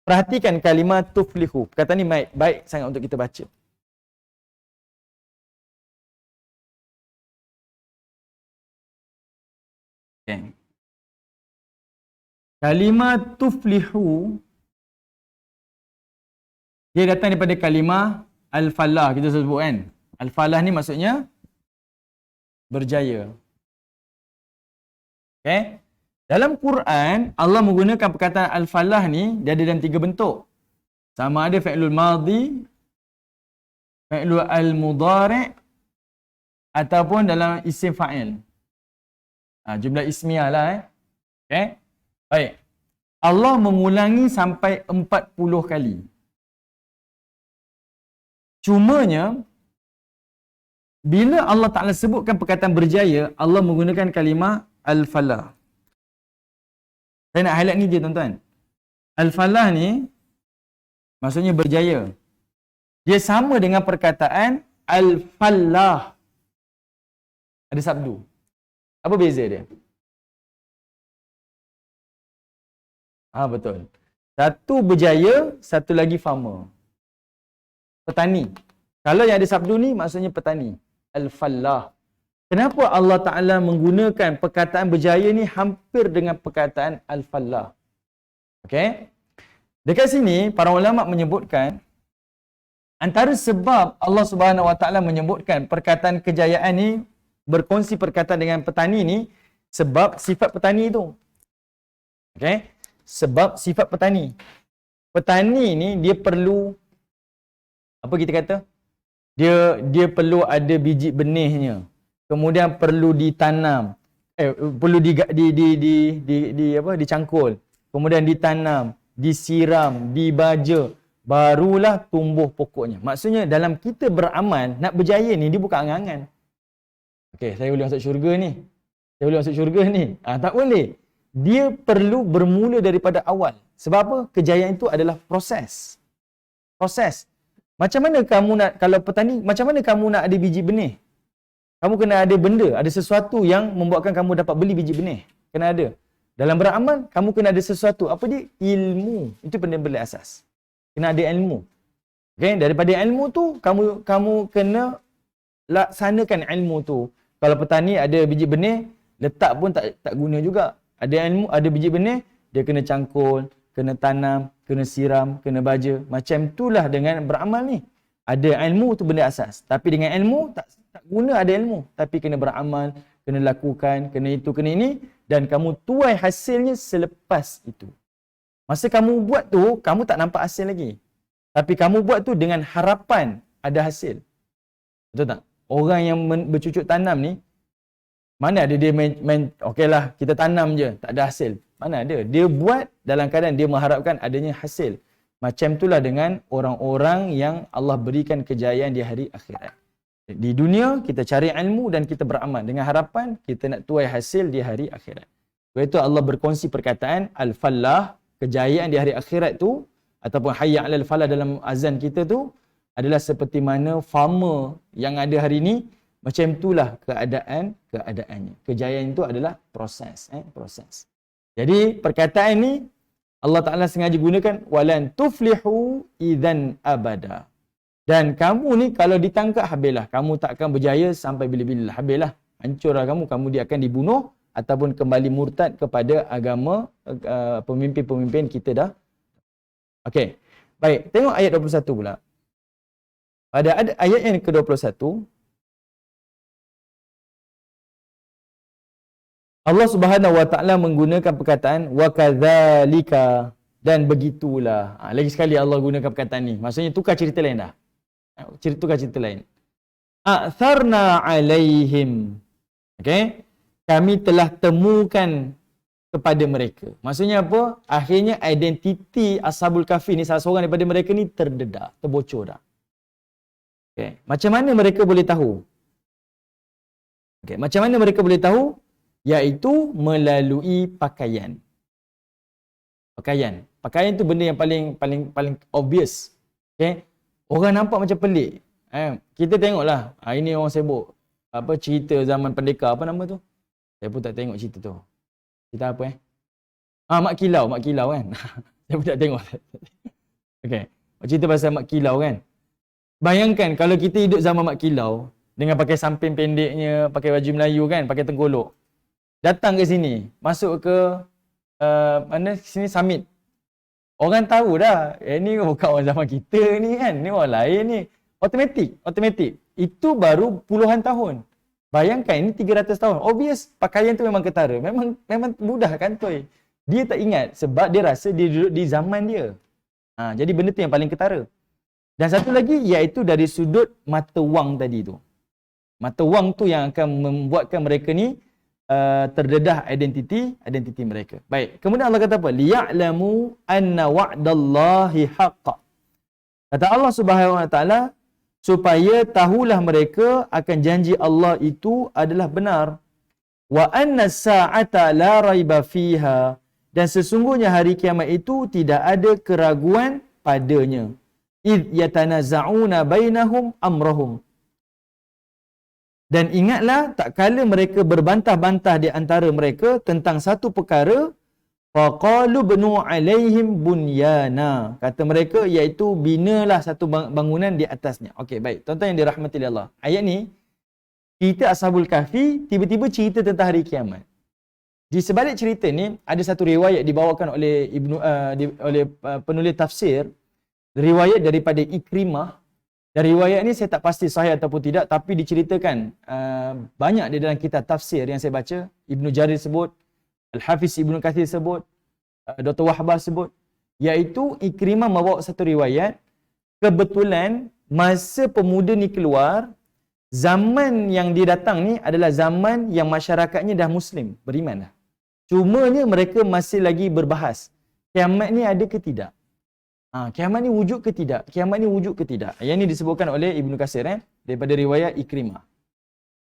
Perhatikan kalimah tuflihu. Perkataan ni baik sangat untuk kita baca. Okay. Kalimah tuflihu, dia datang daripada kalimah al-falah, kita sebut kan. Al-falah ni maksudnya berjaya. Okay. Dalam Quran, Allah menggunakan perkataan al-falah ni, dia ada dalam 3 bentuk. Sama ada fi'lul madhi, fi'lul al-mudhari' ataupun dalam isim fa'il. Jumlah ismiyah lah Okay. Baik. Allah mengulangi sampai 40 kali. Cumanya, bila Allah Ta'ala sebutkan perkataan berjaya, Allah menggunakan kalimah al-falah. Saya nak highlight ni je tuan-tuan. Al-falah ni maksudnya berjaya. Dia sama dengan perkataan al-falah. Ada sabdu. Apa beza dia? Betul. Satu berjaya, satu lagi farmer. Petani. Kalau yang ada sabdu ni maksudnya petani. Al-falah. Kenapa Allah Ta'ala menggunakan perkataan berjaya ni hampir dengan perkataan al-falah? Okey. Dekat sini para ulama menyebutkan antara sebab Allah Subhanahu Wa Ta'ala menyebutkan perkataan kejayaan ni berkongsi perkataan dengan petani ni sebab sifat petani tu. Okey. Sebab sifat petani. Petani ni dia perlu apa kita kata? Dia perlu ada biji benihnya. Kemudian perlu ditanam. Perlu dicangkul. Kemudian ditanam, disiram, dibaja, barulah tumbuh pokoknya. Maksudnya dalam kita beramal nak berjaya ni dia bukan angan-angan. Okey, saya boleh masuk syurga ni. Saya boleh masuk syurga ni. Tak boleh. Dia perlu bermula daripada awal. Sebab apa? Kejayaan itu adalah proses. Proses. Macam mana kamu nak, kalau petani, macam mana kamu nak ada biji benih? Kamu kena ada benda, ada sesuatu yang membuatkan kamu dapat beli biji benih. Kena ada. Dalam beramal, kamu kena ada sesuatu. Apa dia? Ilmu. Itu benda-benda asas. Kena ada ilmu. Okay? Daripada ilmu tu, kamu kena laksanakan ilmu tu. Kalau petani ada biji benih, letak pun tak guna juga. Ada ilmu, ada biji benih, dia kena cangkul, kena tanam, kena siram, kena baja. Macam itulah dengan beramal ni. Ada ilmu tu benda asas. Tapi dengan ilmu, tak guna ada ilmu. Tapi kena beramal, kena lakukan, kena itu, kena ini. Dan kamu tuai hasilnya selepas itu. Masa kamu buat tu, kamu tak nampak hasil lagi. Tapi kamu buat tu dengan harapan ada hasil. Betul tak? Orang yang bercucuk tanam ni, mana ada dia main okeylah, kita tanam je, tak ada hasil. Mana ada? Dia buat dalam keadaan dia mengharapkan adanya hasil. Macam itulah dengan orang-orang yang Allah berikan kejayaan di hari akhirat. Di dunia, kita cari ilmu dan kita beramal dengan harapan kita nak tuai hasil di hari akhirat. Sebab itu Allah berkongsi perkataan al-falah, kejayaan di hari akhirat tu, ataupun hayya 'alal falah dalam azan kita tu, adalah seperti mana farmer yang ada hari ini, macam itulah keadaannya. Kejayaan itu adalah proses. Proses. Jadi perkataan ni Allah Ta'ala sengaja gunakan walan tuflihu idzan abada. Dan kamu ni kalau ditangkap habislah. Kamu tak akan berjaya sampai bila-bila. Habislah. Hancurlah kamu dia akan dibunuh ataupun kembali murtad kepada agama pemimpin-pemimpin kita dah. Okey. Baik, tengok ayat 21 pula. Pada ayat yang ke-21 Allah Subhanahu Wa Ta'ala menggunakan perkataan wa kadzalika, dan begitulah. Lagi sekali Allah gunakan perkataan ni. Maksudnya tukar cerita lain dah. Tukar cerita lain. A'tharna 'alaihim. Okey? Kami telah temukan kepada mereka. Maksudnya apa? Akhirnya identiti Ashabul Kahfi ni, salah seorang daripada mereka ni terdedah, terbocor dah. Okey. Macam mana mereka boleh tahu? Okey, macam mana mereka boleh tahu? Iaitu melalui pakaian. Pakaian tu benda yang paling obvious. Okay? Orang nampak macam pelik. Kita tengoklah. Ini orang sibuk. Cerita zaman pendekar. Apa nama tu? Saya pun tak tengok cerita tu. Cerita apa Mak Kilau kan. Saya pun tak tengok. Okay. Cerita pasal Mak Kilau kan. Bayangkan kalau kita hidup zaman Mak Kilau, dengan pakai samping pendeknya, pakai baju Melayu kan, pakai tengkolok. Datang ke sini, masuk ke sini summit. Orang tahu dah, ni bukan orang zaman kita ni kan, ni orang lain ni. Automatik. Itu baru puluhan tahun. Bayangkan ini 300 tahun. Obvious pakaian tu memang ketara. Memang mudah kantoi. Dia tak ingat sebab dia rasa dia duduk di zaman dia. Jadi benda tu yang paling ketara. Dan satu lagi iaitu dari sudut mata wang tadi tu. Mata wang tu yang akan membuatkan mereka ni terdedah identiti mereka. Baik. Kemudian Allah kata apa? Liya'lamu anna wa'dallahi haqq. Kata Allah Subhanahu Wa Ta'ala, supaya tahulah mereka akan janji Allah itu adalah benar. Wa anna sa'ata la raiba fiha, dan sesungguhnya hari kiamat itu tidak ada keraguan padanya. Id yatanaza'una bainahum amrahum. Dan ingatlah tak kala mereka berbantah-bantah di antara mereka tentang satu perkara, faqalu bnu alaihim bunyana. Kata mereka iaitu binalah satu bangunan di atasnya. Okey, baik. Tuan-tuan yang dirahmati Allah. Ayat ni cerita Ashabul Kahfi tiba-tiba cerita tentang hari kiamat. Di sebalik cerita ni ada satu riwayat dibawakan oleh penulis tafsir, riwayat daripada Ikrimah. Dan riwayat ni saya tak pasti sahih ataupun tidak, tapi diceritakan banyak di dalam kitab tafsir yang saya baca. Ibnu Jarir sebut, Al-Hafiz Ibnu Kathir sebut, Dr. Wahbah sebut, iaitu Ikrimah membawa satu riwayat, kebetulan masa pemuda ni keluar, zaman yang dia datang ni adalah zaman yang masyarakatnya dah Muslim, beriman dah. Cumanya mereka masih lagi berbahas, kiamat ni ada ke tidak? Kiamat ni wujud ke tidak? Kiamat ni wujud ke tidak? Yang ni disebutkan oleh Ibnu Katsir daripada riwayat Ikrimah.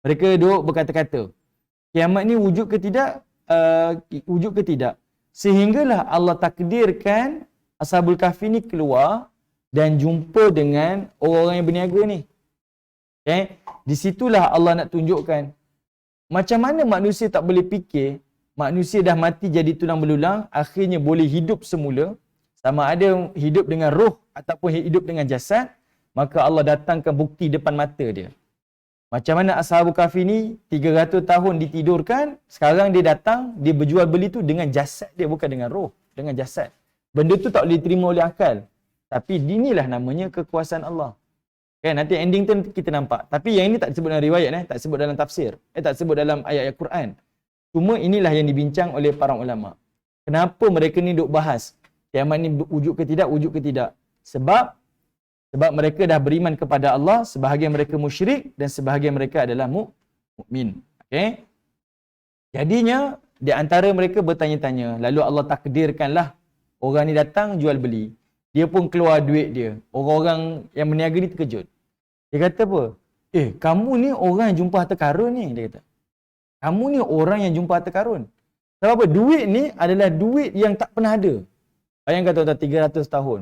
Mereka duk berkata-kata, kiamat ni wujud ke tidak? Wujud ke tidak? Sehinggalah Allah takdirkan Ashabul Kahfi ni keluar dan jumpa dengan orang-orang yang berniaga ni. Okay? Di situlah Allah nak tunjukkan macam mana manusia tak boleh fikir, manusia dah mati jadi tulang belulang, akhirnya boleh hidup semula. Sama ada hidup dengan roh ataupun hidup dengan jasad, maka Allah datangkan bukti depan mata dia. Macam mana Ashabul Kahfi ni 300 tahun ditidurkan, sekarang dia datang, dia berjual beli tu dengan jasad dia, bukan dengan roh, dengan jasad. Benda tu tak boleh diterima oleh akal. Tapi inilah namanya kekuasaan Allah. Kan, nanti ending tu kita nampak. Tapi yang ini tak disebut dalam riwayat, tak disebut dalam tafsir. Tak disebut dalam ayat-ayat Quran. Cuma inilah yang dibincang oleh para ulama. Kenapa mereka ni duk bahas kiamat ni wujud ke tidak, wujud ke tidak? Sebab mereka dah beriman kepada Allah, sebahagian mereka musyrik dan sebahagian mereka adalah mukmin. Okey. Jadinya di antara mereka bertanya-tanya, lalu Allah takdirkanlah orang ni datang jual beli. Dia pun keluar duit dia. Orang-orang yang berniaga ni terkejut. Dia kata apa? Kamu ni orang yang jumpa harta karun ni, dia kata. Kamu ni orang yang jumpa harta karun. Sebab apa? Duit ni adalah duit yang tak pernah ada. Bayangkan tuan-tuan, 300 tahun.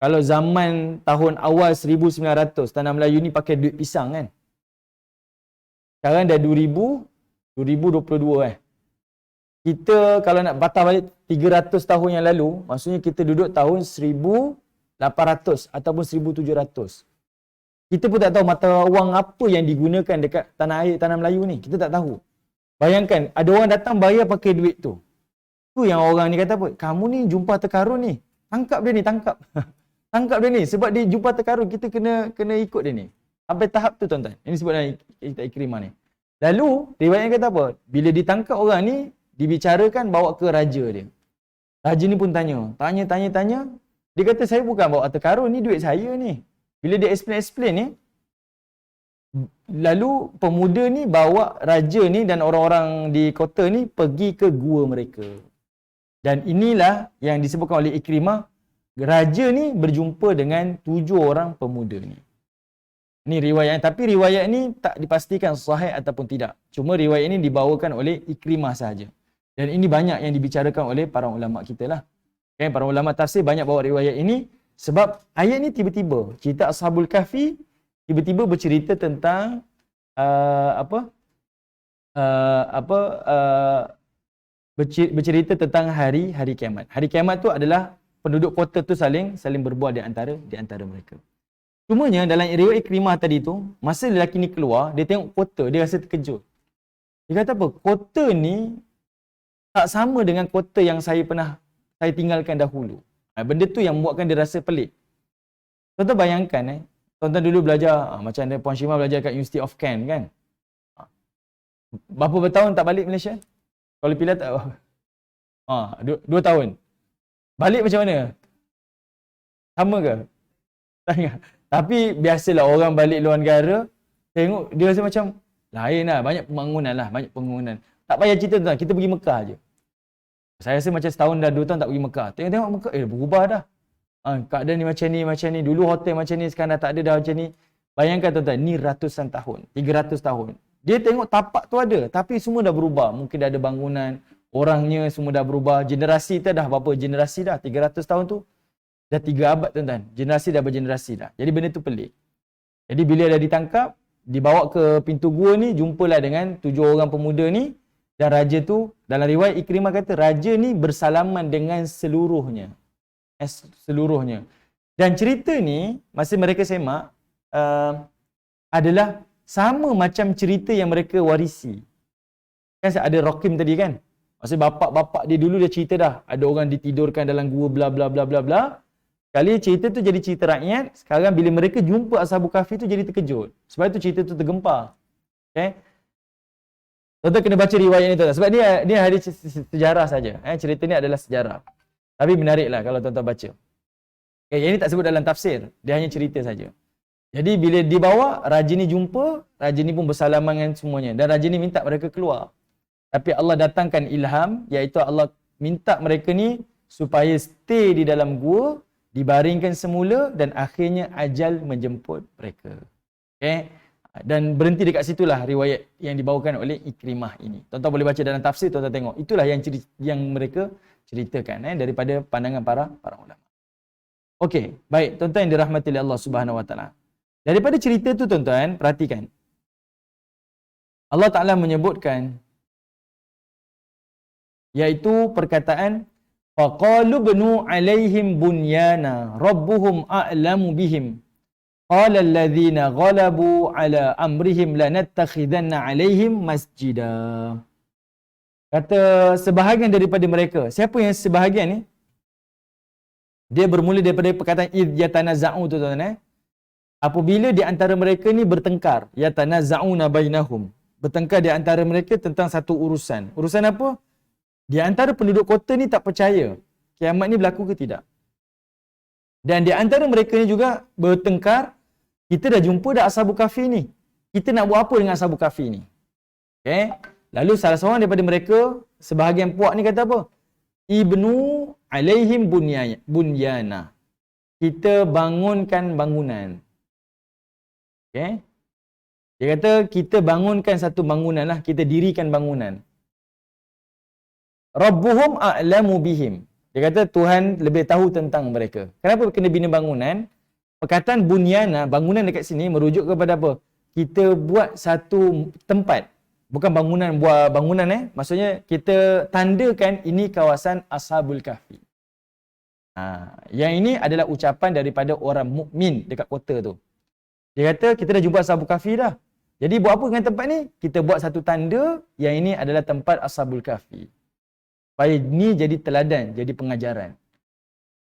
Kalau zaman tahun awal 1900, tanah Melayu ni pakai duit pisang kan. Sekarang dah 2022 Kita kalau nak patah balik 300 tahun yang lalu, maksudnya kita duduk tahun 1800 ataupun 1700. Kita pun tak tahu mata wang apa yang digunakan dekat tanah air, tanah Melayu ni. Kita tak tahu. Bayangkan, ada orang datang bayar pakai duit tu. Tu yang orang ni kata apa? Kamu ni jumpa harta karun ni. Tangkap dia ni, tangkap. Tangkap dia ni. Sebab dia jumpa harta karun, kita kena ikut dia ni. Sampai tahap tu tuan-tuan. Ini sebut dalam kitab Ikrimah ni. Lalu, riwayatnya kata apa? Bila ditangkap orang ni, dibicarakan bawa ke raja dia. Raja ni pun tanya. Tanya. Dia kata, saya bukan bawa harta karun, ni duit saya ni. Bila dia explain ni, lalu pemuda ni bawa raja ni dan orang-orang di kota ni pergi ke gua mereka. Dan inilah yang disebutkan oleh Ikrimah, raja ni berjumpa dengan 7 orang pemuda ni. Ini riwayat, tapi riwayat ni tak dipastikan sahih ataupun tidak. Cuma riwayat ini dibawakan oleh Ikrimah sahaja. Dan ini banyak yang dibicarakan oleh para ulama kita lah. Okay, para ulama tafsir banyak bawa riwayat ini sebab ayat ni tiba-tiba cerita Ashabul Kahfi tiba-tiba bercerita tentang bercerita tentang hari kiamat. Hari kiamat tu adalah penduduk kota tu saling berbual di antara mereka. Cumanya dalam riwayat Ikrimah tadi tu, masa lelaki ni keluar, dia tengok kota, dia rasa terkejut. Dia kata apa? Kota ni tak sama dengan kota yang saya tinggalkan dahulu. Benda tu yang membuatkan dia rasa pelik. Tuan-tuan bayangkan tuan-tuan dulu belajar, macam Puan Syimah belajar kat University of Kent kan. Berapa bertahun tak balik Malaysia? Kalau pilih tak? 2 tahun. Balik macam mana? Sama ke? Tak ingat. Tapi biasalah orang balik luar negara, tengok dia rasa macam lain lah. Banyak pembangunan. Tak payah cerita tuan, kita pergi Mekah je. Saya rasa macam setahun dah 2 tahun tak pergi Mekah. Tengok Mekah, berubah dah. Keadaan ni macam ni. Dulu hotel macam ni, sekarang dah tak ada dah macam ni. Bayangkan tuan-tuan, ni ratusan tahun, 300 tahun. Dia tengok tapak tu ada, tapi semua dah berubah. Mungkin dah ada bangunan, orangnya semua dah berubah. Generasi tu dah berapa generasi dah? 300 tahun tu. Dah 3 abad tuan-tuan. Generasi dah bergenerasi dah. Jadi benda tu pelik. Jadi bila dah ditangkap, dibawa ke pintu gua ni, jumpalah dengan 7 orang pemuda ni. Dan raja tu, dalam riwayat Ikrimah kata, raja ni bersalaman dengan seluruhnya. Seluruhnya. Dan cerita ni, masa mereka semak, adalah sama macam cerita yang mereka warisi. Kan ada Rokim tadi kan? Maksudnya bapak-bapak dia dulu dia cerita dah. Ada orang ditidurkan dalam gua bla bla bla bla bla. Kali cerita tu jadi cerita rakyat. Sekarang bila mereka jumpa Ashabul Kahfi tu jadi terkejut. Sebab tu cerita tu tergempar. Okay? Tuan-tuan kena baca riwayat ni tuan. Sebab dia ada sejarah saja. Cerita ni adalah sejarah. Tapi menariklah kalau tuan-tuan baca. Okay, yang ini tak sebut dalam tafsir. Dia hanya cerita saja. Jadi bila dibawa, raja ni jumpa, raja ni pun bersalaman dengan semuanya. Dan raja ni minta mereka keluar. Tapi Allah datangkan ilham, iaitu Allah minta mereka ni supaya stay di dalam gua, dibaringkan semula dan akhirnya ajal menjemput mereka. Okay? Dan berhenti dekat situlah riwayat yang dibawakan oleh Ikrimah ini. Tuan-tuan boleh baca dalam tafsir, tuan-tuan tengok. Itulah yang mereka ceritakan daripada pandangan para ulama. Okey, baik tuan-tuan yang dirahmati oleh Allah Subhanahu Wa Taala. Daripada cerita tu tuan-tuan, perhatikan. Allah Ta'ala menyebutkan, iaitu perkataan, فَقَالُوا بْنُوا عَلَيْهِمْ بُنْيَانًا رَبُّهُمْ أَعْلَمُ بِهِمْ قَالَ الَّذِينَ غَلَبُوا عَلَى أَمْرِهِمْ لَنَتَّخِذَنَّ عَلَيْهِمْ مَسْجِدًا. Kata sebahagian daripada mereka. Siapa yang sebahagian ni? Dia bermula daripada perkataan إِذْ يَتَنَزَّعُونَ tu tuan-tuan. Apabila di antara mereka ni bertengkar, yatanazza'una bainahum, bertengkar di antara mereka tentang satu urusan. Urusan apa? Di antara penduduk kota ni tak percaya kiamat ni berlaku ke tidak. Dan di antara mereka ni juga bertengkar, kita dah jumpa dah Ashabul Kahfi ni. Kita nak buat apa dengan Ashabul Kahfi ni? Okay? Lalu salah seorang daripada mereka, sebahagian puak ni kata apa? Ibnu alaihim bunyana. Kita bangunkan bangunan. Okay. Dia kata kita bangunkan satu bangunan lah, kita dirikan bangunan. Rabbuhum a'lamu bihim. Dia kata Tuhan lebih tahu tentang mereka. Kenapa kena bina bangunan? Perkataan bunyana, bangunan dekat sini merujuk kepada apa? Kita buat satu tempat. Bukan bangunan buat bangunan Maksudnya kita tandakan ini kawasan Ashabul Kahfi. Yang ini adalah ucapan daripada orang mukmin dekat kota tu. Dia kata, kita dah jumpa Ashabul Kahfi dah. Jadi buat apa dengan tempat ni? Kita buat satu tanda yang ini adalah tempat Ashabul Kahfi. Supaya ni jadi teladan, jadi pengajaran.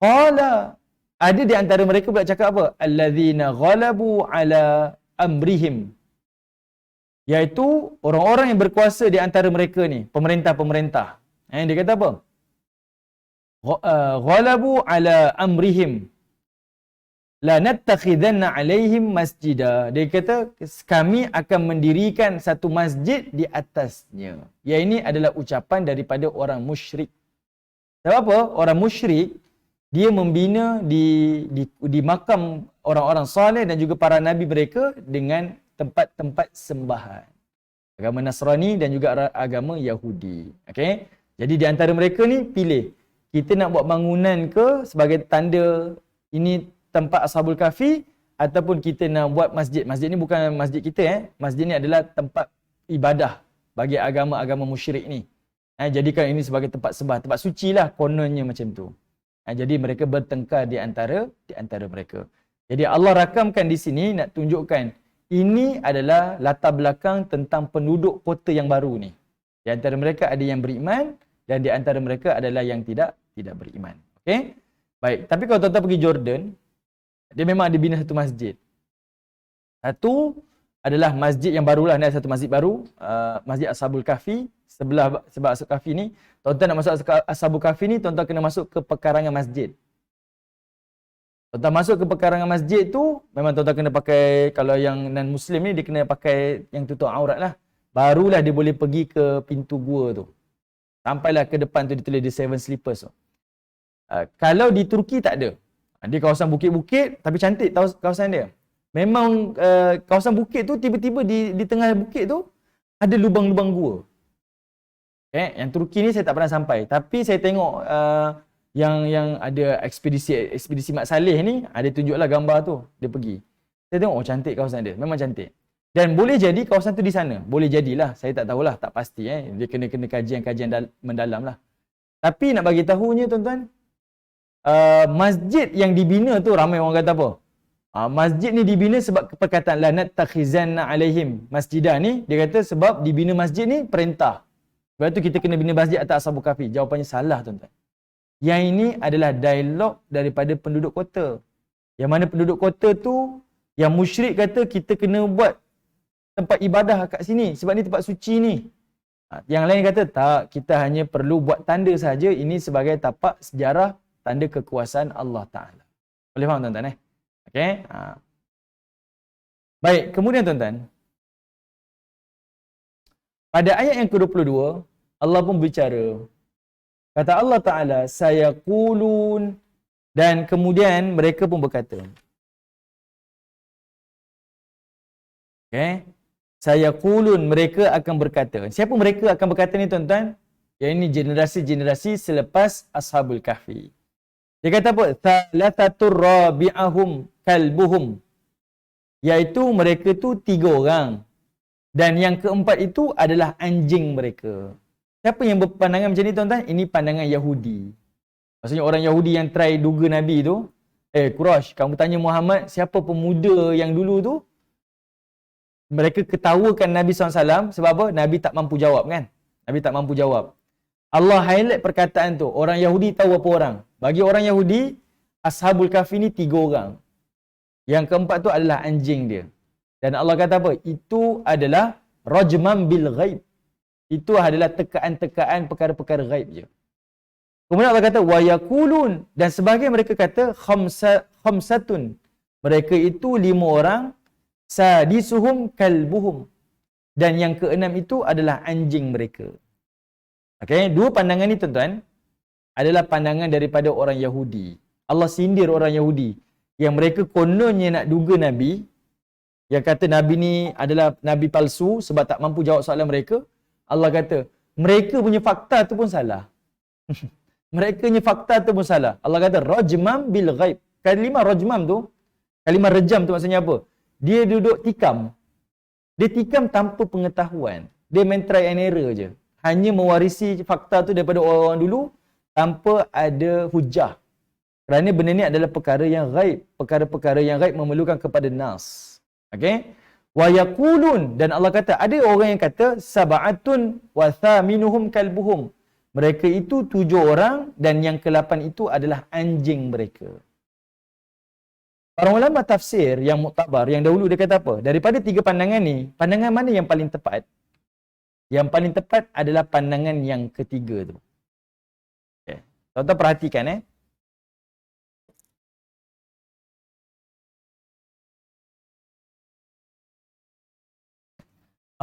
Qala, ada di antara mereka pula cakap apa? Allazina ghalabu ala amrihim. Iaitu orang-orang yang berkuasa di antara mereka ni, pemerintah-pemerintah. Dia kata apa? Ghalabu ala amrihim. La nattakhidanna alaihim masjidah. Dia kata kami akan mendirikan satu masjid di atasnya. Yang ini adalah ucapan daripada orang musyrik. Sebab apa? Orang musyrik dia membina di makam orang-orang saleh dan juga para nabi mereka dengan tempat-tempat sembahan. Agama Nasrani dan juga agama Yahudi. Okey. Jadi di antara mereka ni pilih, kita nak buat bangunan ke sebagai tanda ini tempat Ashabul Kahfi, ataupun kita nak buat masjid. Masjid ni bukan masjid kita Masjid ni adalah tempat ibadah bagi agama-agama musyrik ni. Jadikan ini sebagai tempat sembah, tempat suci lah kononnya macam tu. Jadi mereka bertengkar di antara mereka. Jadi Allah rakamkan di sini nak tunjukkan ini adalah latar belakang tentang penduduk kota yang baru ni. Di antara mereka ada yang beriman dan di antara mereka adalah yang tidak beriman. Okey? Baik, tapi kalau tuan-tuan pergi Jordan, dia memang ada bina satu masjid. Satu adalah masjid yang barulah, ni ada satu masjid baru, Masjid Ashabul Kahfi. Sebab Ashabul Kahfi ni, tuan-tuan nak masuk Ashabul Kahfi ni, tuan-tuan kena masuk ke pekarangan masjid. Tuan-tuan masuk ke pekarangan masjid tu, memang tuan-tuan kena pakai, kalau yang non-Muslim ni, dia kena pakai yang tutup aurat lah. Barulah dia boleh pergi ke pintu gua tu. Sampailah ke depan tu, ditulis The Seven Sleepers tu. Kalau di Turki tak ada. Dia kawasan bukit-bukit, tapi cantik kawasan dia. Memang kawasan bukit tu, tiba-tiba di tengah bukit tu, ada lubang-lubang gua. Yang Turki ni saya tak pernah sampai, tapi saya tengok yang ada ekspedisi Mat Saleh ni, ada tunjuklah gambar tu, dia pergi. Saya tengok, oh cantik kawasan dia, memang cantik. Dan boleh jadi kawasan tu di sana, boleh jadilah, saya tak tahulah, tak pasti dia kena kajian mendalam lah. Tapi nak bagi tahunya tuan-tuan, masjid yang dibina tu ramai orang kata apa? Masjid ni dibina sebab perkataan la nattakhizanna alaihim masjidah ni, dia kata sebab dibina masjid ni perintah. Sebab tu kita kena bina masjid atas Ashabul Kahfi. Jawapannya salah tuan-tuan. Yang ini adalah dialog daripada penduduk kota. Yang mana penduduk kota tu, yang musyrik kata kita kena buat tempat ibadah kat sini sebab ni tempat suci ni. Yang lain kata tak, kita hanya perlu buat tanda saja, ini sebagai tapak sejarah, tanda kekuasaan Allah Ta'ala. Boleh faham tuan-tuan Okey. Baik, kemudian tuan-tuan, pada ayat yang ke-22, Allah pun berbicara. Kata Allah Ta'ala, sayaqulun, dan kemudian mereka pun berkata. Okey. Sayaqulun, mereka akan berkata. Siapa mereka akan berkata ni tuan-tuan? Yang ini generasi-generasi selepas Ashabul Kahfi. Dia kata apa? Thalathatur rabi'ahum kalbuhum. Iaitu mereka tu 3 orang. Dan yang keempat itu adalah anjing mereka. Siapa yang berpandangan macam ni tuan-tuan? Ini pandangan Yahudi. Maksudnya orang Yahudi yang try duga Nabi tu. Quraisy, kamu tanya Muhammad, siapa pemuda yang dulu tu? Mereka ketawakan Nabi SAW sebab apa? Nabi tak mampu jawab kan? Nabi tak mampu jawab. Allah highlight perkataan tu. Orang Yahudi tahu apa orang? Bagi orang Yahudi, Ashabul Kahfi ni 3 orang. Yang keempat tu adalah anjing dia. Dan Allah kata apa? Itu adalah rajman bil ghaib. Itu adalah tekaan-tekaan perkara-perkara ghaib je. Kemudian Allah kata wa yaqulun, dan sebahagian mereka kata khamsatun. Mereka itu 5 orang, sadisuhum kalbuhum. Dan yang keenam itu adalah anjing mereka. Okey, 2 pandangan ni tuan-tuan adalah pandangan daripada orang Yahudi. Allah sindir orang Yahudi yang mereka kononnya nak duga Nabi, yang kata Nabi ni adalah Nabi palsu sebab tak mampu jawab soalan mereka. Allah kata, mereka punya fakta tu pun salah. Mereka punya fakta tu pun salah. Allah kata, rajmam bil ghaib. Kalimah rajmam tu, kalimah rejam tu maksudnya apa? Dia duduk tikam. Dia tikam tanpa pengetahuan. Dia main try and error je. Hanya mewarisi fakta tu daripada orang-orang dulu tanpa ada hujah. Kerana benda ni adalah perkara yang ghaib. Perkara-perkara yang ghaib memerlukan kepada nas. Okey? Wa yaqulun, dan Allah kata ada orang yang kata sab'atun wa thaminuhum kalbuhum. Mereka itu 7 orang dan yang ke-8 itu adalah anjing mereka. Para ulama tafsir yang muktabar yang dahulu dia kata apa? Daripada 3 pandangan ni, pandangan mana yang paling tepat? Yang paling tepat adalah pandangan yang ketiga tu. Okay. Tuan-tuan perhatikan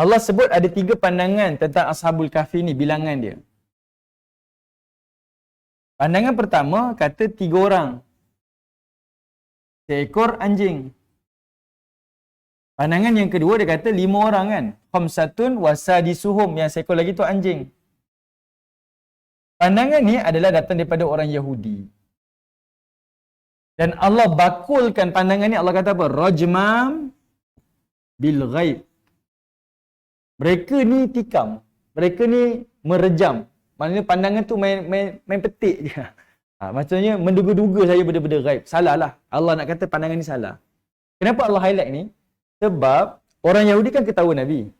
Allah sebut ada 3 pandangan tentang Ashabul Kahfi ni, bilangan dia. Pandangan pertama kata 3 orang. Seekor anjing. Pandangan yang kedua dia kata 5 orang kan. Khamsatun wasadisuhum, yang seekor lagi tu anjing. Pandangan ni adalah datang daripada orang Yahudi. Dan Allah bakulkan pandangan ni, Allah kata apa? Rajmam bil ghaib. Mereka ni tikam. Mereka ni merejam. Maknanya pandangan tu main petik je. Maksudnya menduga-duga saja benda-benda ghaib. Salah lah. Allah nak kata pandangan ni salah. Kenapa Allah highlight ni? Sebab orang Yahudi kan ketawa Nabi.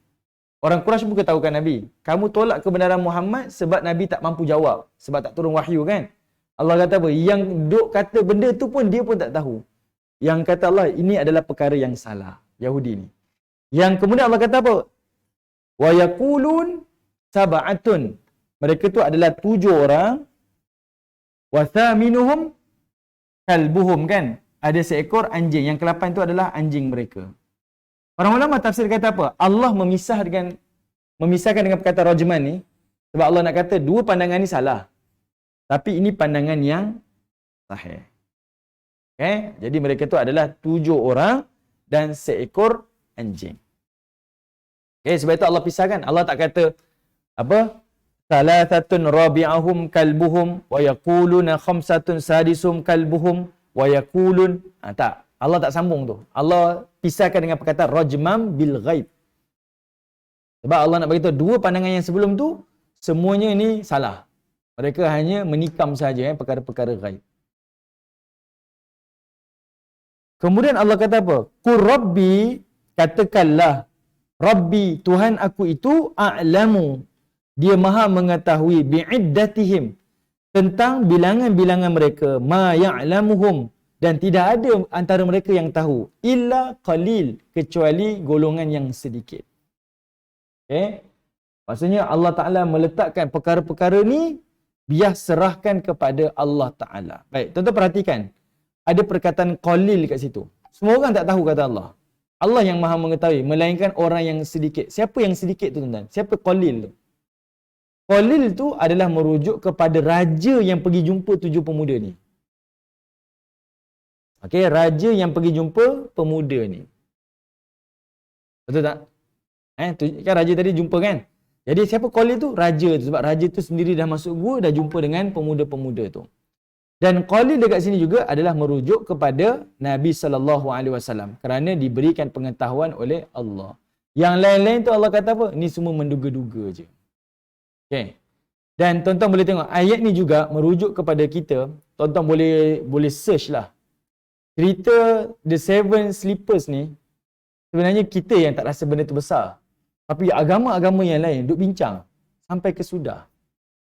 Orang Quraisy pun ketahukan Nabi. Kamu tolak kebenaran Muhammad sebab Nabi tak mampu jawab. Sebab tak turun wahyu kan? Allah kata apa? Yang duk kata benda tu pun dia pun tak tahu. Yang kata Allah, ini adalah perkara yang salah. Yahudi ni. Yang kemudian Allah kata apa? Wa yaqulun sab'atun. Mereka tu adalah 7 orang. Wa thaminuhum kalbuhum kan? Ada seekor anjing. Yang ke-8 tu adalah anjing mereka. Orang ulama tafsir kata apa? Allah memisahkan dengan perkataan rajman ni sebab Allah nak kata 2 pandangan ni salah. Tapi ini pandangan yang sahih. Okay? Jadi mereka tu adalah 7 orang dan seekor anjing. Okay, sebab itu Allah pisahkan. Allah tak kata apa? Salathatun rabi'ahum kalbuhum wa yaquluna khamsatun sadisum kalbuhum wa yaqulun. Tak. Allah tak sambung tu. Allah pisahkan dengan perkataan rajmam bil ghaib. Sebab Allah nak beritahu dua pandangan yang sebelum tu semuanya ini salah. Mereka hanya menikam saja perkara-perkara ghaib. Kemudian Allah kata apa? Qur rabbi, katakanlah Rabbi, Tuhan aku itu a'lamu. Dia maha mengetahui bi'iddatihim, tentang bilangan-bilangan mereka, ma ya'lamuhum, dan tidak ada antara mereka yang tahu illa qalil, kecuali golongan yang sedikit. Okay? Maksudnya Allah Ta'ala meletakkan perkara-perkara ni biar serahkan kepada Allah Ta'ala. Baik, tuan-tuan perhatikan. Ada perkataan qalil kat situ. Semua orang tak tahu kata Allah. Allah yang maha mengetahui, melainkan orang yang sedikit. Siapa yang sedikit tu tuan-tuan? Siapa qalil tu? Qalil tu adalah merujuk kepada raja yang pergi jumpa 7 pemuda ni. Okey, raja yang pergi jumpa pemuda ni. Betul tak? Kan raja tadi jumpa kan? Jadi siapa qalil tu? Raja tu. Sebab raja tu sendiri dah masuk gua, dah jumpa dengan pemuda-pemuda tu. Dan qalil dekat sini juga adalah merujuk kepada Nabi SAW kerana diberikan pengetahuan oleh Allah. Yang lain-lain tu Allah kata apa? Ni semua menduga-duga je. Okay. Dan tuan-tuan boleh tengok ayat ni juga merujuk kepada kita. Tuan-tuan boleh search lah. Cerita The Seven Sleepers ni sebenarnya kita yang tak rasa benda tu besar. Tapi agama-agama yang lain duk bincang sampai ke sudah.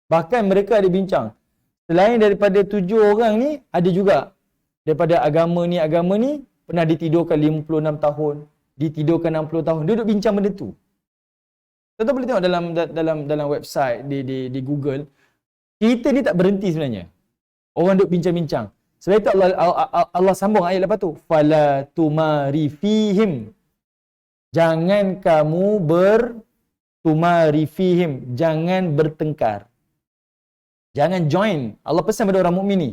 Bahkan mereka ada bincang. Selain daripada 7 orang ni, ada juga daripada agama ni pernah ditidurkan 56 tahun, ditidurkan 60 tahun. Dia duduk bincang benda tu. Tuan-tuan boleh tengok dalam website di Google. Cerita ni tak berhenti sebenarnya. Orang duduk bincang-bincang. Sebab itu Allah sambung ayat lepas tu. Fala tumari fihim. Jangan kamu tumari fihim. Jangan bertengkar. Jangan join. Allah pesan pada orang mukmin ni.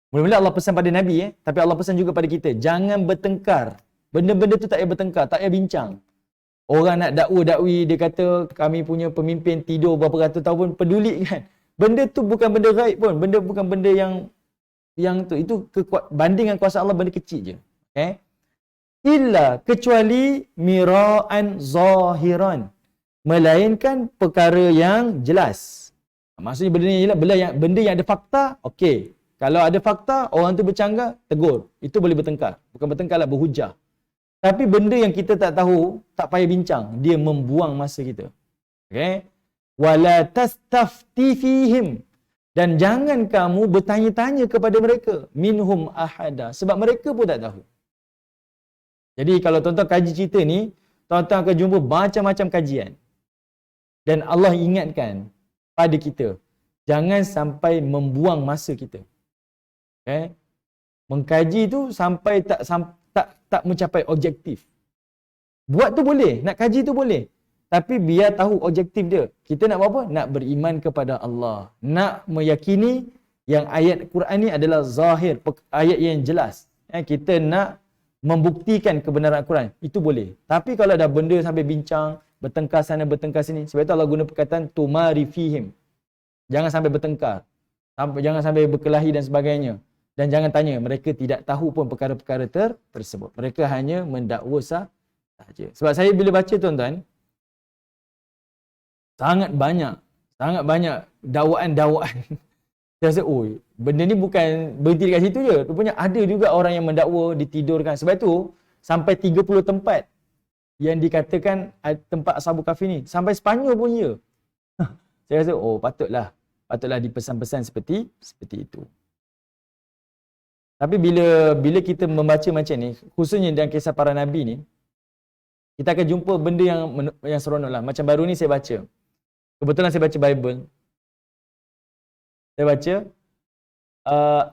Mula-mula Allah pesan pada Nabi tapi Allah pesan juga pada kita. Jangan bertengkar. Benda-benda tu tak payah bertengkar, tak payah bincang. Orang nak dakwa-dakwi, dia kata kami punya pemimpin tidur berapa ratus tahun, peduli kan? Benda tu bukan benda gaib pun. Benda bukan benda yang tu. Itu bandingan kuasa Allah benda kecil je. Okay? Illa kecuali mira'an zahiran. Melainkan perkara yang jelas. Maksudnya benda yang ada fakta, okey. Kalau ada fakta, orang tu bercanggah, tegur. Itu boleh bertengkar. Bukan bertengkar lah, berhujah. Tapi benda yang kita tak tahu, tak payah bincang. Dia membuang masa kita. Okey. Wala tastafti fihim. Dan jangan kamu bertanya-tanya kepada mereka. Minhum ahada. Sebab mereka pun tak tahu. Jadi kalau tuan-tuan kaji cerita ni, tuan-tuan akan jumpa macam-macam kajian. Dan Allah ingatkan pada kita, jangan sampai membuang masa kita. Okay? Mengkaji tu sampai tak mencapai objektif. Buat tu boleh, nak kaji tu boleh. Tapi biar tahu objektif dia. Kita nak buat apa? Nak beriman kepada Allah. Nak meyakini yang ayat Quran ni adalah zahir, ayat yang jelas. Kita nak membuktikan kebenaran Al-Quran. Itu boleh. Tapi kalau dah benda sampai bincang, bertengkar sana, bertengkar sini. Sebab itu Allah guna perkataan tumari fihim. Jangan sampai bertengkar. Jangan sampai berkelahi dan sebagainya. Dan jangan tanya. Mereka tidak tahu pun perkara-perkara tersebut. Mereka hanya mendakwa sahaja. Sebab saya bila baca tuan-tuan, sangat banyak dakwaan-dakwaan. Saya rasa, benda ni bukan berhenti dekat situ je. Rupanya ada juga orang yang mendakwa, ditidurkan. Sebab itu, sampai 30 tempat yang dikatakan tempat Ashabul Kahfi ni. Sampai Sepanyol pun ya. Saya rasa, patutlah dipesan-pesan seperti itu. Tapi bila kita membaca macam ni, khususnya dalam kisah para Nabi ni, kita akan jumpa benda yang seronok lah. Macam baru ni saya baca. Kebetulan saya baca Bible. Saya baca,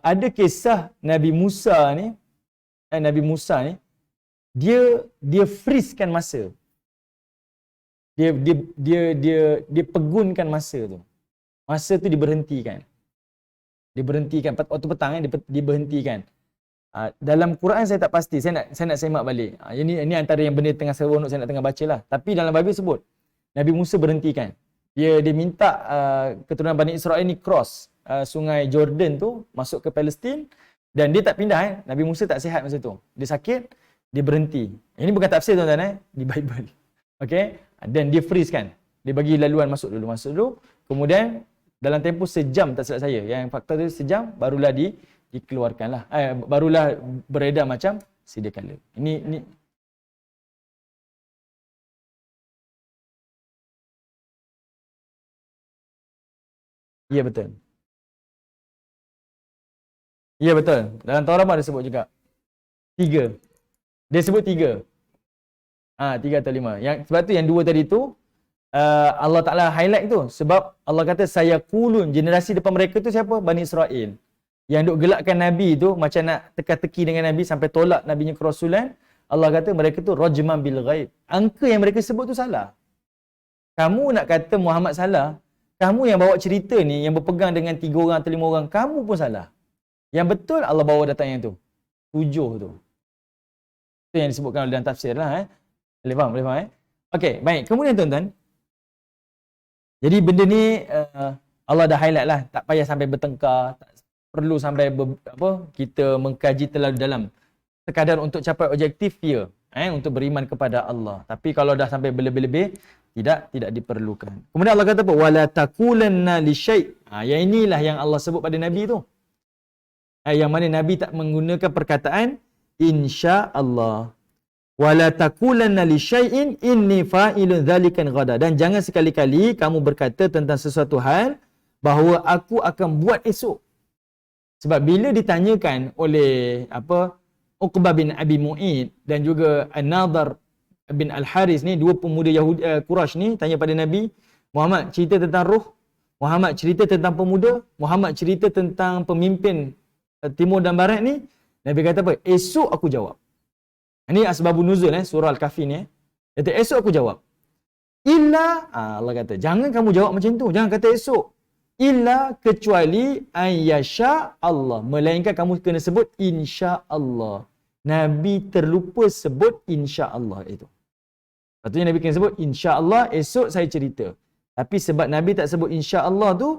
ada kisah Nabi Musa ni, dia freeze-kan masa. Dia pegunkan masa tu. Masa tu diberhentikan. Waktu petang diberhentikan. Dalam Quran saya tak pasti, saya nak semak balik. Ini antara yang benda tengah seronok saya nak tengah baca lah. Tapi dalam Bible sebut, Nabi Musa berhentikan. Dia minta keturunan Bani Israel ni cross sungai Jordan tu masuk ke Palestin dan dia tak pindah. Nabi Musa tak sihat masa tu. Dia sakit, dia berhenti. Ini bukan tafsir tuan-tuan di Bible. Okey, dan dia freeze kan. Dia bagi laluan masuk dulu. Kemudian dalam tempoh sejam tak silap saya. Yang faktor tu sejam barulah dikeluarkanlah. Barulah beredar macam sedia kala. Ini ya betul. Ya betul. Dalam Taurat ada sebut juga. 3. Dia sebut 3. 3 atau 5. Sebab tu yang 2 tadi tu Allah Ta'ala highlight tu. Sebab Allah kata saya kulun. Generasi depan mereka tu siapa? Bani Israel. Yang duk gelakkan Nabi tu macam nak teka-teki dengan Nabi sampai tolak Nabinya kerasulan. Allah kata mereka tu rajman bil ghaib. Angka yang mereka sebut tu salah. Kamu nak kata Muhammad salah, kamu yang bawa cerita ni, yang berpegang dengan 3 orang atau 5 orang, kamu pun salah. Yang betul Allah bawa datang yang tu. 7 tu. Itu yang disebutkan dalam tafsir lah. Boleh faham? Okey, baik. Kemudian tuan-tuan, jadi benda ni Allah dah highlight lah. Tak payah sampai bertengkar. Tak perlu sampai kita mengkaji terlalu dalam. Sekadar untuk capai objektif, ya. Untuk beriman kepada Allah. Tapi kalau dah sampai berlebih-lebih, tidak diperlukan. Kemudian Allah kata apa? Wala taqulanna li syai'. Yang inilah yang Allah sebut pada Nabi tu. Yang mana Nabi tak menggunakan perkataan insya-Allah. Wala taqulanna li syai'in inni fa'ilun dzalikan ghada. Dan jangan sekali-kali kamu berkata tentang sesuatu hal bahawa aku akan buat esok. Sebab bila ditanyakan oleh Uqbah bin Abi Mu'id dan juga An-Nadhr bin Al-Haris ni, dua pemuda Yahudi Quraisy ni tanya pada Nabi, Muhammad cerita tentang roh, Muhammad cerita tentang pemuda, Muhammad cerita tentang pemimpin timur dan barat ni. Nabi kata apa? Esok aku jawab. Ini asbabun nuzul surah Al-Kahfi ni. Kata esok aku jawab. Illa Allah kata, jangan kamu jawab macam tu. Jangan kata esok. Illa kecuali ayyasha Allah. Melainkan kamu kena sebut insya-Allah. Nabi terlupa sebut insya-Allah itu. Patutnya Nabi kena sebut insya-Allah esok saya cerita. Tapi sebab Nabi tak sebut insya-Allah tu,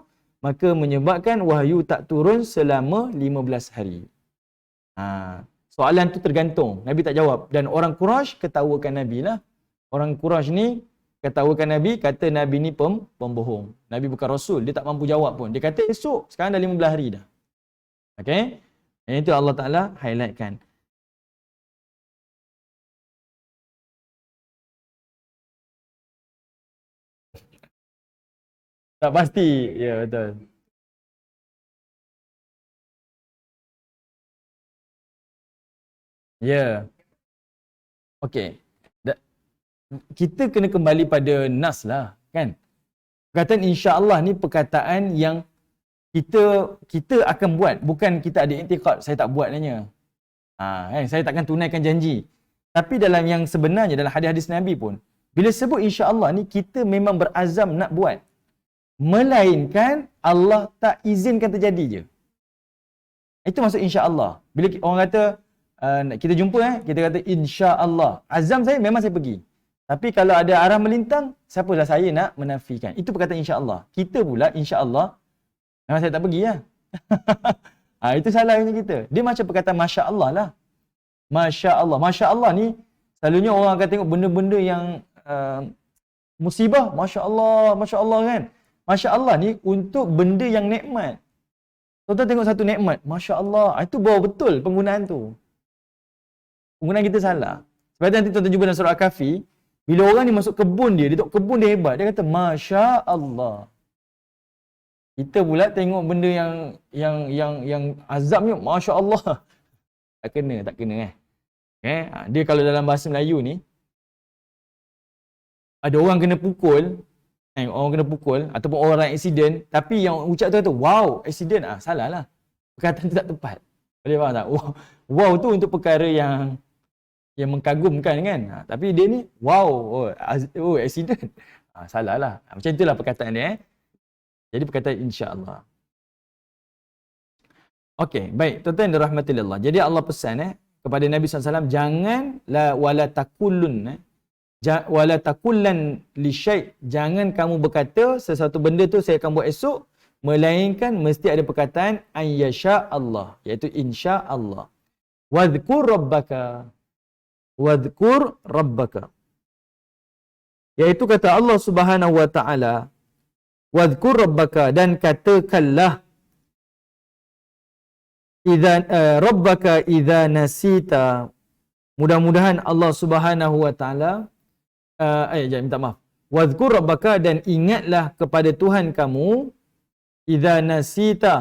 maka menyebabkan wahyu tak turun selama 15 hari. Soalan tu tergantung. Nabi tak jawab. Dan orang Quraisy ketawakan Nabi lah. Orang Quraisy ni ketawakan Nabi, kata Nabi ni pembohong. Nabi bukan Rasul. Dia tak mampu jawab pun. Dia kata esok. Sekarang dah 15 hari dah. Okay? Yang itu Allah Ta'ala highlightkan. Tak pasti. Ya, betul. Ya. Okey. Kita kena kembali pada nas lah, kan? Perkataan insya-Allah ni perkataan yang kita akan buat, bukan kita ada i'tiqad saya tak buat nanya. Kan? Saya takkan tunaikan janji. Tapi dalam yang sebenarnya dalam hadis-hadis Nabi pun, bila sebut insya-Allah ni kita memang berazam nak buat. Melainkan Allah tak izinkan terjadi je. Itu maksud insya-Allah. Bila orang kata kita jumpa kita kata insya-Allah. Azam saya memang saya pergi. Tapi kalau ada arah melintang, siapalah saya nak menafikan. Itu perkataan insya-Allah. Kita pula insya-Allah memang saya tak pergi lah. Itu salahnya kita. Dia macam perkataan masya-Allah lah. Masya-Allah. Masya-Allah ni selalunya orang akan tengok benda-benda yang musibah, masya-Allah, masya-Allah kan. Masya-Allah ni untuk benda yang nikmat. Tuan-tuan tengok satu nikmat, masya-Allah. Itu bawa betul penggunaan tu. Penggunaan kita salah. Sebab nanti tuan-tuan jumpa dalam surah Al-Kahfi, bila orang ni masuk kebun dia tengok kebun dia hebat, dia kata Masya Allah. Kita pula tengok benda yang azabnya, Masya Allah. Tak kena. Dia kalau dalam bahasa Melayu ni, ada orang kena pukul, ataupun orang accident, tapi yang ucap tu kata, wow, accident, salah lah. Perkataan tu tak tepat. Boleh faham tak? Wow tu untuk perkara yang mengagumkan kan. Tapi dia ni wow, accident. Salah lah. Macam itulah perkataan dia. Jadi perkataan insya-Allah. Okey, baik. Tuan-tuan dirahmati Allah. Jadi Allah pesan kepada Nabi SAW, jangan la wala takullun. Wala takullan li syai', jangan kamu berkata sesuatu benda tu saya akan buat esok, melainkan mesti ada perkataan an yasha Allah, iaitu insya Allah. Wadhkur rabbaka, wadhkur rabbaka, iaitu kata Allah Subhanahu wa taala, wadhkur rabbaka, dan katakanlah rabbaka idza nasita. Mudah-mudahan Allah Subhanahu wa taala minta maaf. Wadhkur rabbaka, dan ingatlah kepada Tuhan kamu, idza nasita,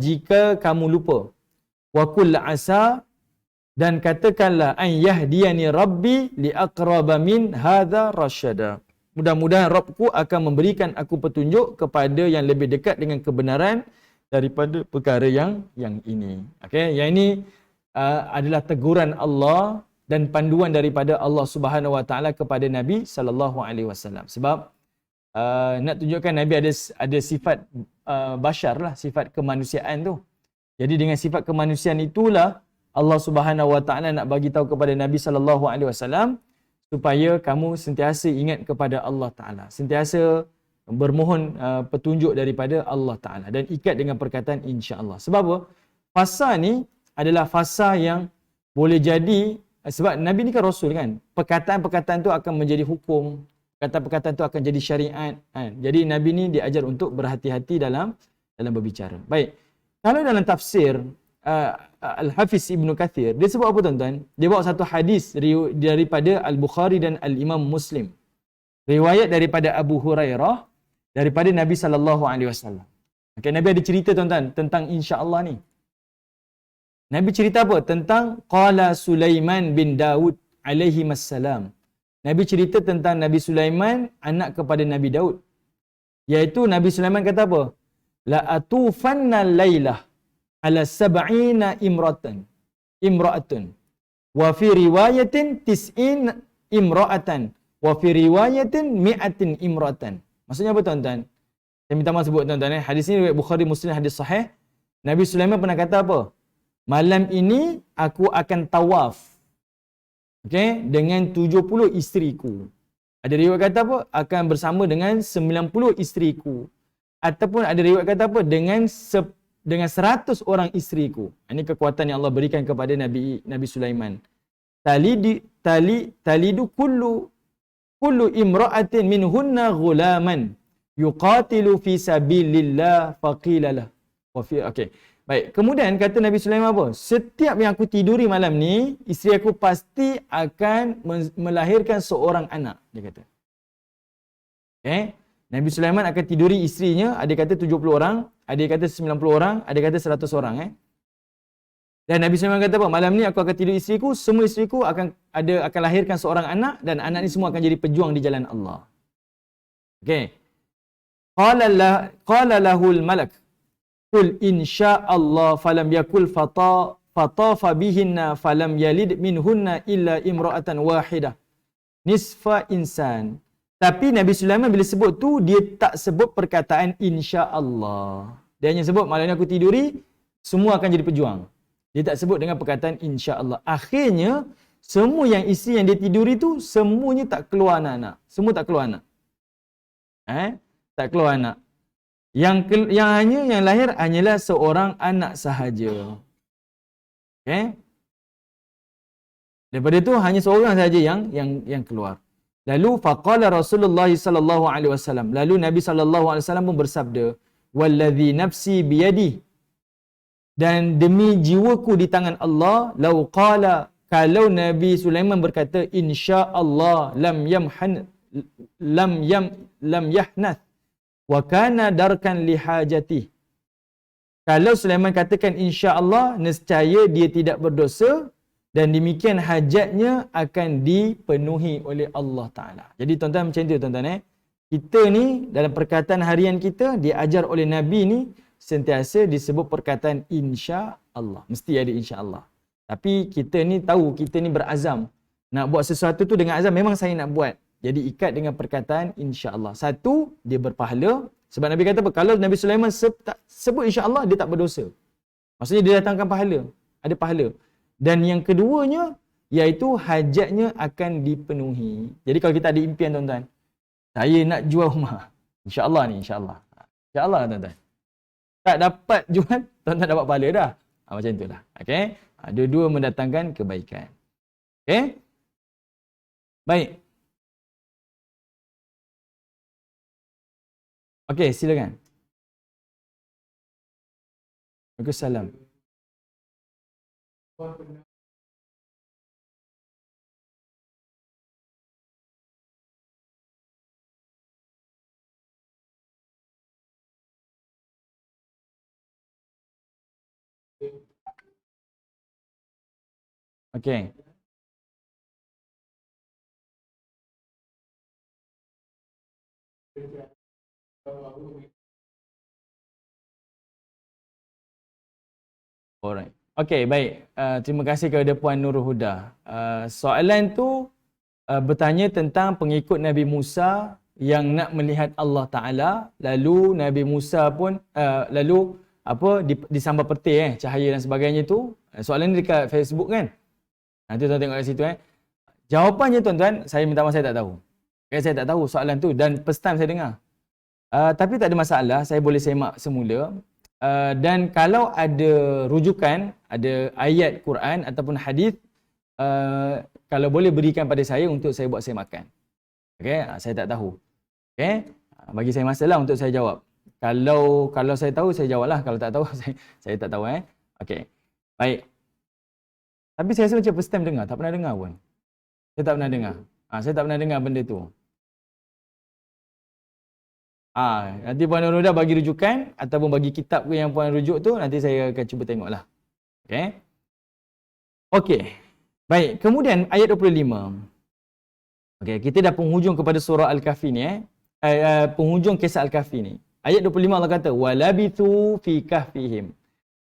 jika kamu lupa. Wa qul asa, dan katakanlah an yahdiyani rabbi li aqraba min hadza rasyada. Mudah-mudahan Rabbku akan memberikan aku petunjuk kepada yang lebih dekat dengan kebenaran daripada perkara yang ini. Okey, yang ini adalah teguran Allah dan panduan daripada Allah Subhanahu wa taala kepada Nabi sallallahu alaihi wasallam. Sebab nak tunjukkan Nabi ada sifat bashar lah, sifat kemanusiaan tu. Jadi dengan sifat kemanusiaan itulah Allah Subhanahu wa taala nak bagi tahu kepada Nabi sallallahu alaihi wasallam supaya kamu sentiasa ingat kepada Allah taala, sentiasa bermohon petunjuk daripada Allah taala dan ikat dengan perkataan insya-Allah. Sebab apa? Fasa ni adalah fasa yang boleh jadi, sebab Nabi ni kan Rasul kan. Perkataan-perkataan tu akan menjadi hukum. Perkataan-perkataan tu akan jadi syariat. Jadi Nabi ni diajar untuk berhati-hati dalam berbicara. Baik. Kalau dalam tafsir Al-Hafiz Ibn Kathir, dia sebut apa tuan-tuan? Dia bawa satu hadis daripada Al-Bukhari dan Al-Imam Muslim. Riwayat daripada Abu Hurairah daripada Nabi SAW. Okay, Nabi ada cerita tuan-tuan tentang insya-Allah ni. Nabi cerita apa? Tentang qala Sulaiman bin Daud alaihi wassalam. Nabi cerita tentang Nabi Sulaiman, anak kepada Nabi Daud. Iaitu Nabi Sulaiman kata apa? La atufanna lailah ala sab'ina imra'atun wa fi riwayatin tis'in imra'atan wa fi riwayatin mi'atin imra'atan. Maksudnya apa tuan-tuan? Saya minta maaf sebut tuan-tuan. Hadis ini riwayat Bukhari Muslim, hadis sahih. Nabi Sulaiman pernah kata apa? Malam ini aku akan tawaf, okay, dengan 70 isteriku. Ada riwayat kata apa? Akan bersama dengan 90 isteriku. Ataupun ada riwayat kata apa? Dengan 100 orang isteriku. Ini kekuatan yang Allah berikan kepada Nabi Sulaiman. Talidu kullu imra'atin minhunna ghulaman yuqatilu fi sabilillah faqilalah. Okey. Baik, kemudian kata Nabi Sulaiman apa? Setiap yang aku tiduri malam ni, isteri aku pasti akan melahirkan seorang anak, dia kata. Okay? Nabi Sulaiman akan tiduri isterinya, ada kata 70 orang, ada kata 90 orang, ada kata 100 orang. Dan Nabi Sulaiman kata apa? Malam ni aku akan tidur isteriku, semua isteriku akan lahirkan seorang anak, dan anak ni semua akan jadi pejuang di jalan Allah. Okay. Qala lahul malak qul insya Allah falam yakul fatafa bihinna falam yalid minhunna illa imra'atan wahidah nisfa insan. Tapi Nabi Sulaiman bila sebut tu, dia tak sebut perkataan insya Allah. Dia hanya sebut malam ni aku tiduri, semua akan jadi pejuang. Dia tak sebut dengan perkataan insya Allah. Akhirnya semua yang isteri yang dia tiduri tu semuanya tak keluar anak-anak. Semua tak keluar anak. Tak keluar anak. Yang lahir hanyalah seorang anak sahaja. Okay? Daripada itu hanya seorang sahaja yang keluar. Lalu faqala Rasulullah sallallahu alaihi wasallam. Lalu Nabi sallallahu alaihi wasallam pun bersabda, "Wallazi nafsi biyadi." Dan demi jiwaku di tangan Allah, lau qala, kalau Nabi Sulaiman berkata insya-Allah lam yahnath wa kana darkan li hajati. Kalau Sulaiman katakan insya-Allah, nescaya dia tidak berdosa dan demikian hajatnya akan dipenuhi oleh Allah Taala. Jadi tuan-tuan macam tu tuan-tuan Kita ni dalam perkataan harian kita diajar oleh Nabi ni sentiasa disebut perkataan insya-Allah. Mesti ada insya-Allah. Tapi kita ni tahu, kita ni berazam nak buat sesuatu tu dengan azam, memang saya nak buat. Jadi ikat dengan perkataan insya-Allah. Satu, dia berpahala. Sebab Nabi kata apa? Kalau Nabi Sulaiman sebut insya-Allah, dia tak berdosa. Maksudnya dia datangkan pahala. Ada pahala. Dan yang keduanya, iaitu hajatnya akan dipenuhi. Jadi kalau kita ada impian tuan-tuan, saya nak jual rumah. InsyaAllah ni, insyaAllah. InsyaAllah tuan-tuan. Tak dapat jual, tuan-tuan dapat pahala dah. Macam itulah. Okey. Dua-dua mendatangkan kebaikan. Okey. Baik. Okey, silakan. Waalaikumsalam. Okey. Alright. Okey, baik. Terima kasih kepada Puan Nurul Huda. Soalan tu bertanya tentang pengikut Nabi Musa yang nak melihat Allah Ta'ala, lalu Nabi Musa pun lalu disambar petir cahaya dan sebagainya tu. Soalan ni dekat Facebook kan? Nanti tuan tengok kat situ Jawapannya tuan-tuan, saya minta maaf, saya tak tahu. Saya tak tahu soalan tu dan first time saya dengar. Tapi tak ada masalah, saya boleh semak semula. Dan kalau ada rujukan, ada ayat Quran ataupun hadis, kalau boleh berikan pada saya untuk saya buat semakan. Okey, saya tak tahu. Okey, bagi saya masalah untuk saya jawab. Kalau saya tahu saya jawablah, kalau tak tahu saya tak tahu Okey. Baik. Tapi saya rasa macam first time dengar, tak pernah dengar pun. Saya tak pernah dengar. Saya tak pernah dengar benda tu. Nanti Puan Nurul Huda bagi rujukan ataupun bagi kitab yang Puan rujuk tu, nanti saya akan cuba tengoklah. Okey. Okey. Baik, kemudian ayat 25. Okey, kita dah penghujung kepada surah Al-Kahfi ni penghujung kisah Al-Kahfi ni. Ayat 25 Allah kata walabithu fi kahfihim.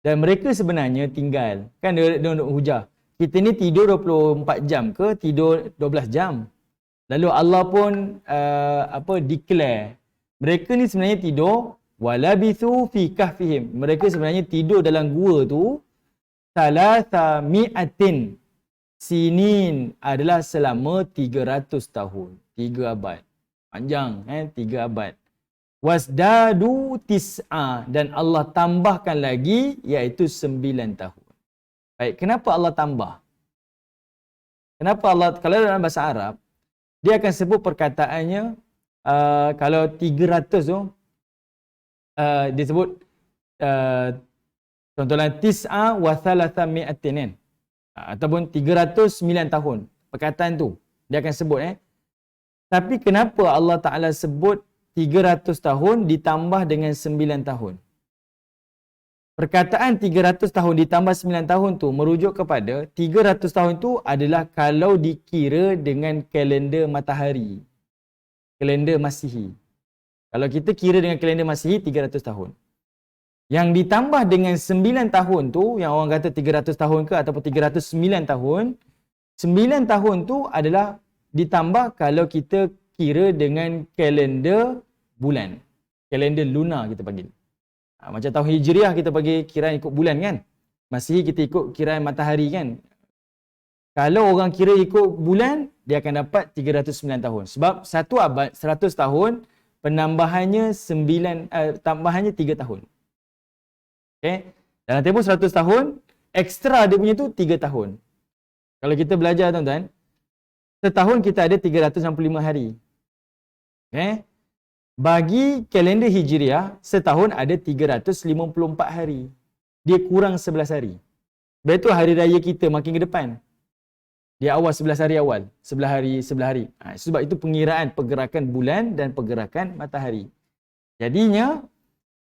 Dan mereka sebenarnya tinggal. Kan dia hujah. Kita ni tidur 24 jam ke tidur 12 jam? Lalu Allah pun declare mereka ni sebenarnya tidur walabithu fi kahfihim. Mereka sebenarnya tidur dalam gua tu salatha mi'atin sinin, adalah selama 300 tahun. 3 abad. Panjang 3 abad. Wasdadu tis'a, dan Allah tambahkan lagi iaitu 9 tahun. Baik, kenapa Allah tambah? Kenapa Allah, kalau dalam bahasa Arab dia akan sebut perkataannya kalau 300 tu dia sebut contohnya tis'a wa thalatha mi'atin kan, ataupun 309 tahun. Perkataan tu dia akan sebut Tapi kenapa Allah Ta'ala sebut 300 tahun ditambah dengan 9 tahun? Perkataan 300 tahun ditambah 9 tahun tu merujuk kepada 300 tahun tu adalah kalau dikira dengan kalender matahari. Kalender Masihi. Kalau kita kira dengan kalender Masihi 300 tahun. Yang ditambah dengan 9 tahun tu, yang orang kata 300 tahun ke ataupun 309 tahun, 9 tahun tu adalah ditambah kalau kita kira dengan kalender bulan. Kalender lunar kita panggil. Macam tahun Hijriah kita bagi kiraan ikut bulan kan. Masihi kita ikut kiraan matahari kan. Kalau orang kira ikut bulan, dia akan dapat 309 tahun. Sebab satu abad 100 tahun, penambahannya tambahannya 3 tahun. Okay? Dalam tempoh 100 tahun, ekstra dia punya tu 3 tahun. Kalau kita belajar tuan-tuan, setahun kita ada 365 hari. Okay? Bagi kalender Hijriah, setahun ada 354 hari. Dia kurang 11 hari. Sebab itu hari raya kita makin ke depan. Dia awal 11 hari awal. 11 hari. Sebab itu pengiraan pergerakan bulan dan pergerakan matahari. Jadinya,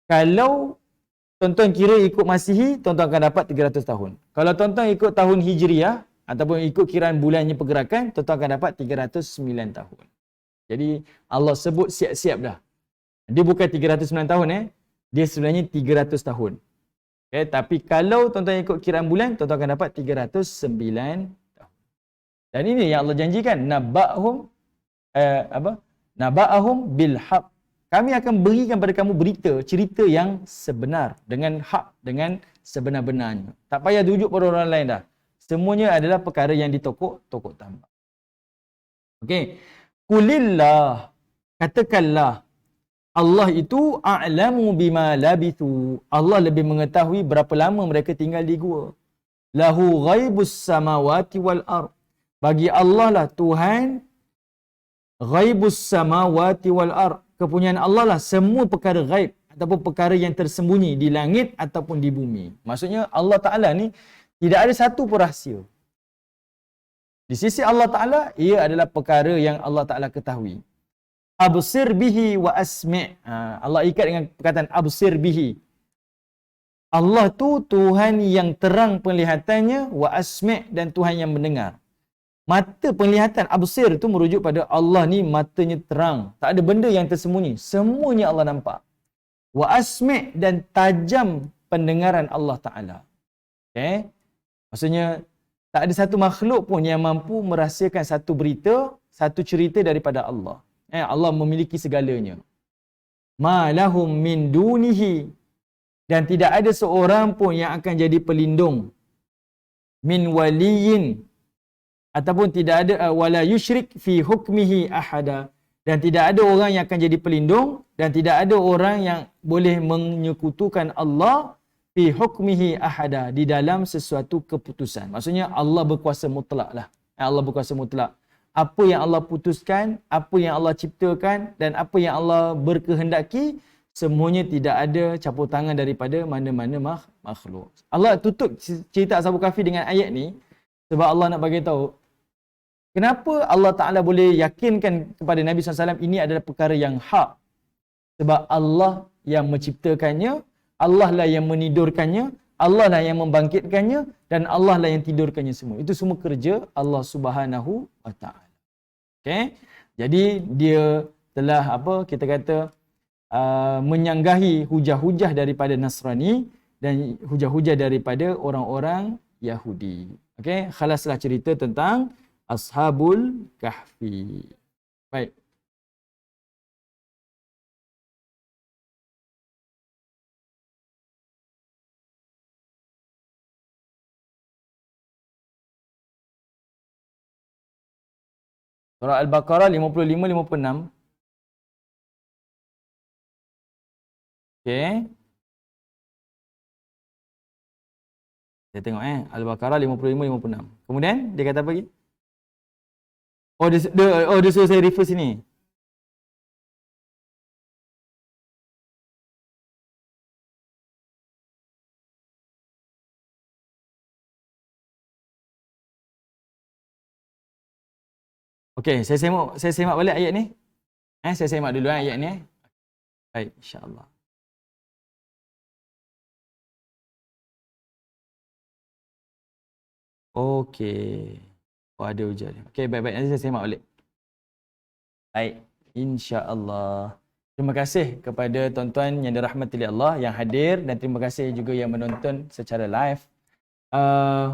kalau tuan-tuan kira ikut Masihi, tuan-tuan akan dapat 300 tahun. Kalau tuan-tuan ikut tahun Hijriah, ataupun ikut kiraan bulannya pergerakan, tuan-tuan akan dapat 309 tahun. Jadi, Allah sebut siap-siap dah. Dia bukan 309 tahun dia sebenarnya 300 tahun. Okay? Tapi kalau tuan-tuan ikut kiraan bulan, tuan-tuan akan dapat 309 tahun. Dan ini yang Allah janjikan, naba'ahum bil haq. Kami akan berikan pada kamu berita, cerita yang sebenar dengan hak, dengan sebenar-benarnya. Tak payah rujuk pada orang lain dah. Semuanya adalah perkara yang ditokok tambah. Okey. Kulillah, katakanlah Allah itu a'lamu bima labithu. Allah lebih mengetahui berapa lama mereka tinggal di gua. Lahu ghaibus samawati wal ard. Bagi Allah lah Tuhan ghaibus samawati wal ard. Kepunyaan Allah lah semua perkara ghaib ataupun perkara yang tersembunyi di langit ataupun di bumi. Maksudnya Allah Ta'ala ni tidak ada satu pun rahsia. Di sisi Allah Ta'ala, ia adalah perkara yang Allah Ta'ala ketahui. Absir bihi wa asmi'. Allah ikat dengan perkataan absir bihi. Allah tu Tuhan yang terang penglihatannya, wa asmi' dan Tuhan yang mendengar. Mata penglihatan absir tu merujuk pada Allah ni matanya terang. Tak ada benda yang tersembunyi. Semuanya Allah nampak. Wa asmi' dan tajam pendengaran Allah Ta'ala. Okay? Maksudnya, tak ada satu makhluk pun yang mampu merahsiakan satu berita, satu cerita daripada Allah. Allah memiliki segalanya. Ma lahum min dunihi. Dan tidak ada seorang pun yang akan jadi pelindung. Min waliyin. Ataupun tidak ada wala yusyrik fi hukmihi ahada. Dan tidak ada orang yang akan jadi pelindung. Dan tidak ada orang yang boleh menyekutukan Allah fi hukmihi ahada. Di dalam sesuatu keputusan. Maksudnya Allah berkuasa mutlak lah. Allah berkuasa mutlak. Apa yang Allah putuskan, apa yang Allah ciptakan dan apa yang Allah berkehendaki, semuanya tidak ada campur tangan daripada mana-mana makhluk. Allah tutup cerita Ashabul Kahfi dengan ayat ni sebab Allah nak bagi tahu kenapa Allah Ta'ala boleh yakinkan kepada Nabi SAW ini adalah perkara yang hak. Sebab Allah yang menciptakannya, Allah lah yang menidurkannya, Allah lah yang membangkitkannya dan Allah lah yang tidurkannya semua. Itu semua kerja Allah Subhanahu wa Ta'ala. Okay? Jadi dia telah kita kata menyanggahi hujah-hujah daripada Nasrani dan hujah-hujah daripada orang-orang Yahudi. Okay? Khalaslah cerita tentang Ashabul Kahfi. Baik. Surah Al-Baqarah 55-56. Okey. Saya tengok Al-Baqarah 55-56. Kemudian dia kata apa lagi? Dia suruh saya refer sini. Okey, saya semak balik ayat ni. Saya semak dulu ayat ni. Baik, insya-Allah. Okey. Ada ujian. Okey, baik-baik. Nanti saya semak balik. Baik, insya-Allah. Terima kasih kepada tuan-tuan yang dirahmati oleh Allah yang hadir dan terima kasih juga yang menonton secara live.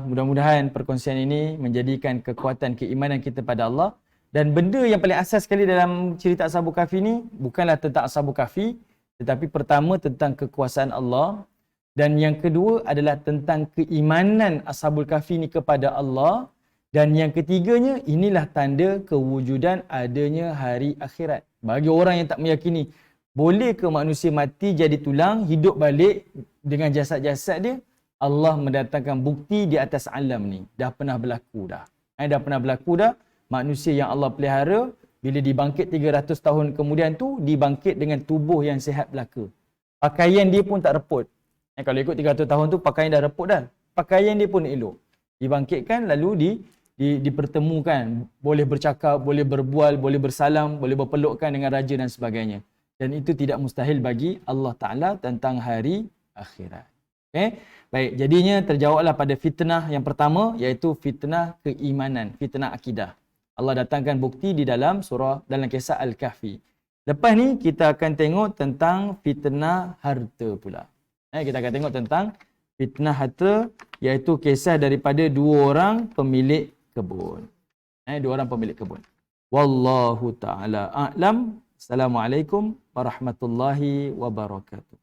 Mudah-mudahan perkongsian ini menjadikan kekuatan keimanan kita pada Allah. Dan benda yang paling asas sekali dalam cerita Ashabul Kahfi ni bukanlah tentang Ashabul Kahfi, tetapi pertama tentang kekuasaan Allah dan yang kedua adalah tentang keimanan Ashabul Kahfi ni kepada Allah dan yang ketiganya inilah tanda kewujudan adanya hari akhirat. Bagi orang yang tak meyakini, boleh ke manusia mati jadi tulang, hidup balik dengan jasad-jasad dia? Allah mendatangkan bukti di atas alam ni. Dah pernah berlaku dah. Dah pernah berlaku dah. Manusia yang Allah pelihara, bila dibangkit 300 tahun kemudian tu, dibangkit dengan tubuh yang sihat belaka. Pakaian dia pun tak reput. Kalau ikut 300 tahun tu, pakaian dah reput dah. Pakaian dia pun elok. Dibangkitkan, lalu dipertemukan. Boleh bercakap, boleh berbual, boleh bersalam, boleh berpelukkan dengan raja dan sebagainya. Dan itu tidak mustahil bagi Allah Ta'ala tentang hari akhirat. Okay? Baik, jadinya terjawablah pada fitnah yang pertama, iaitu fitnah keimanan, fitnah akidah. Allah datangkan bukti di dalam dalam kisah Al-Kahfi. Lepas ni kita akan tengok tentang fitnah harta pula. Kita akan tengok tentang fitnah harta, iaitu kisah daripada dua orang pemilik kebun. Dua orang pemilik kebun. Wallahu ta'ala a'lam. Assalamualaikum warahmatullahi wabarakatuh.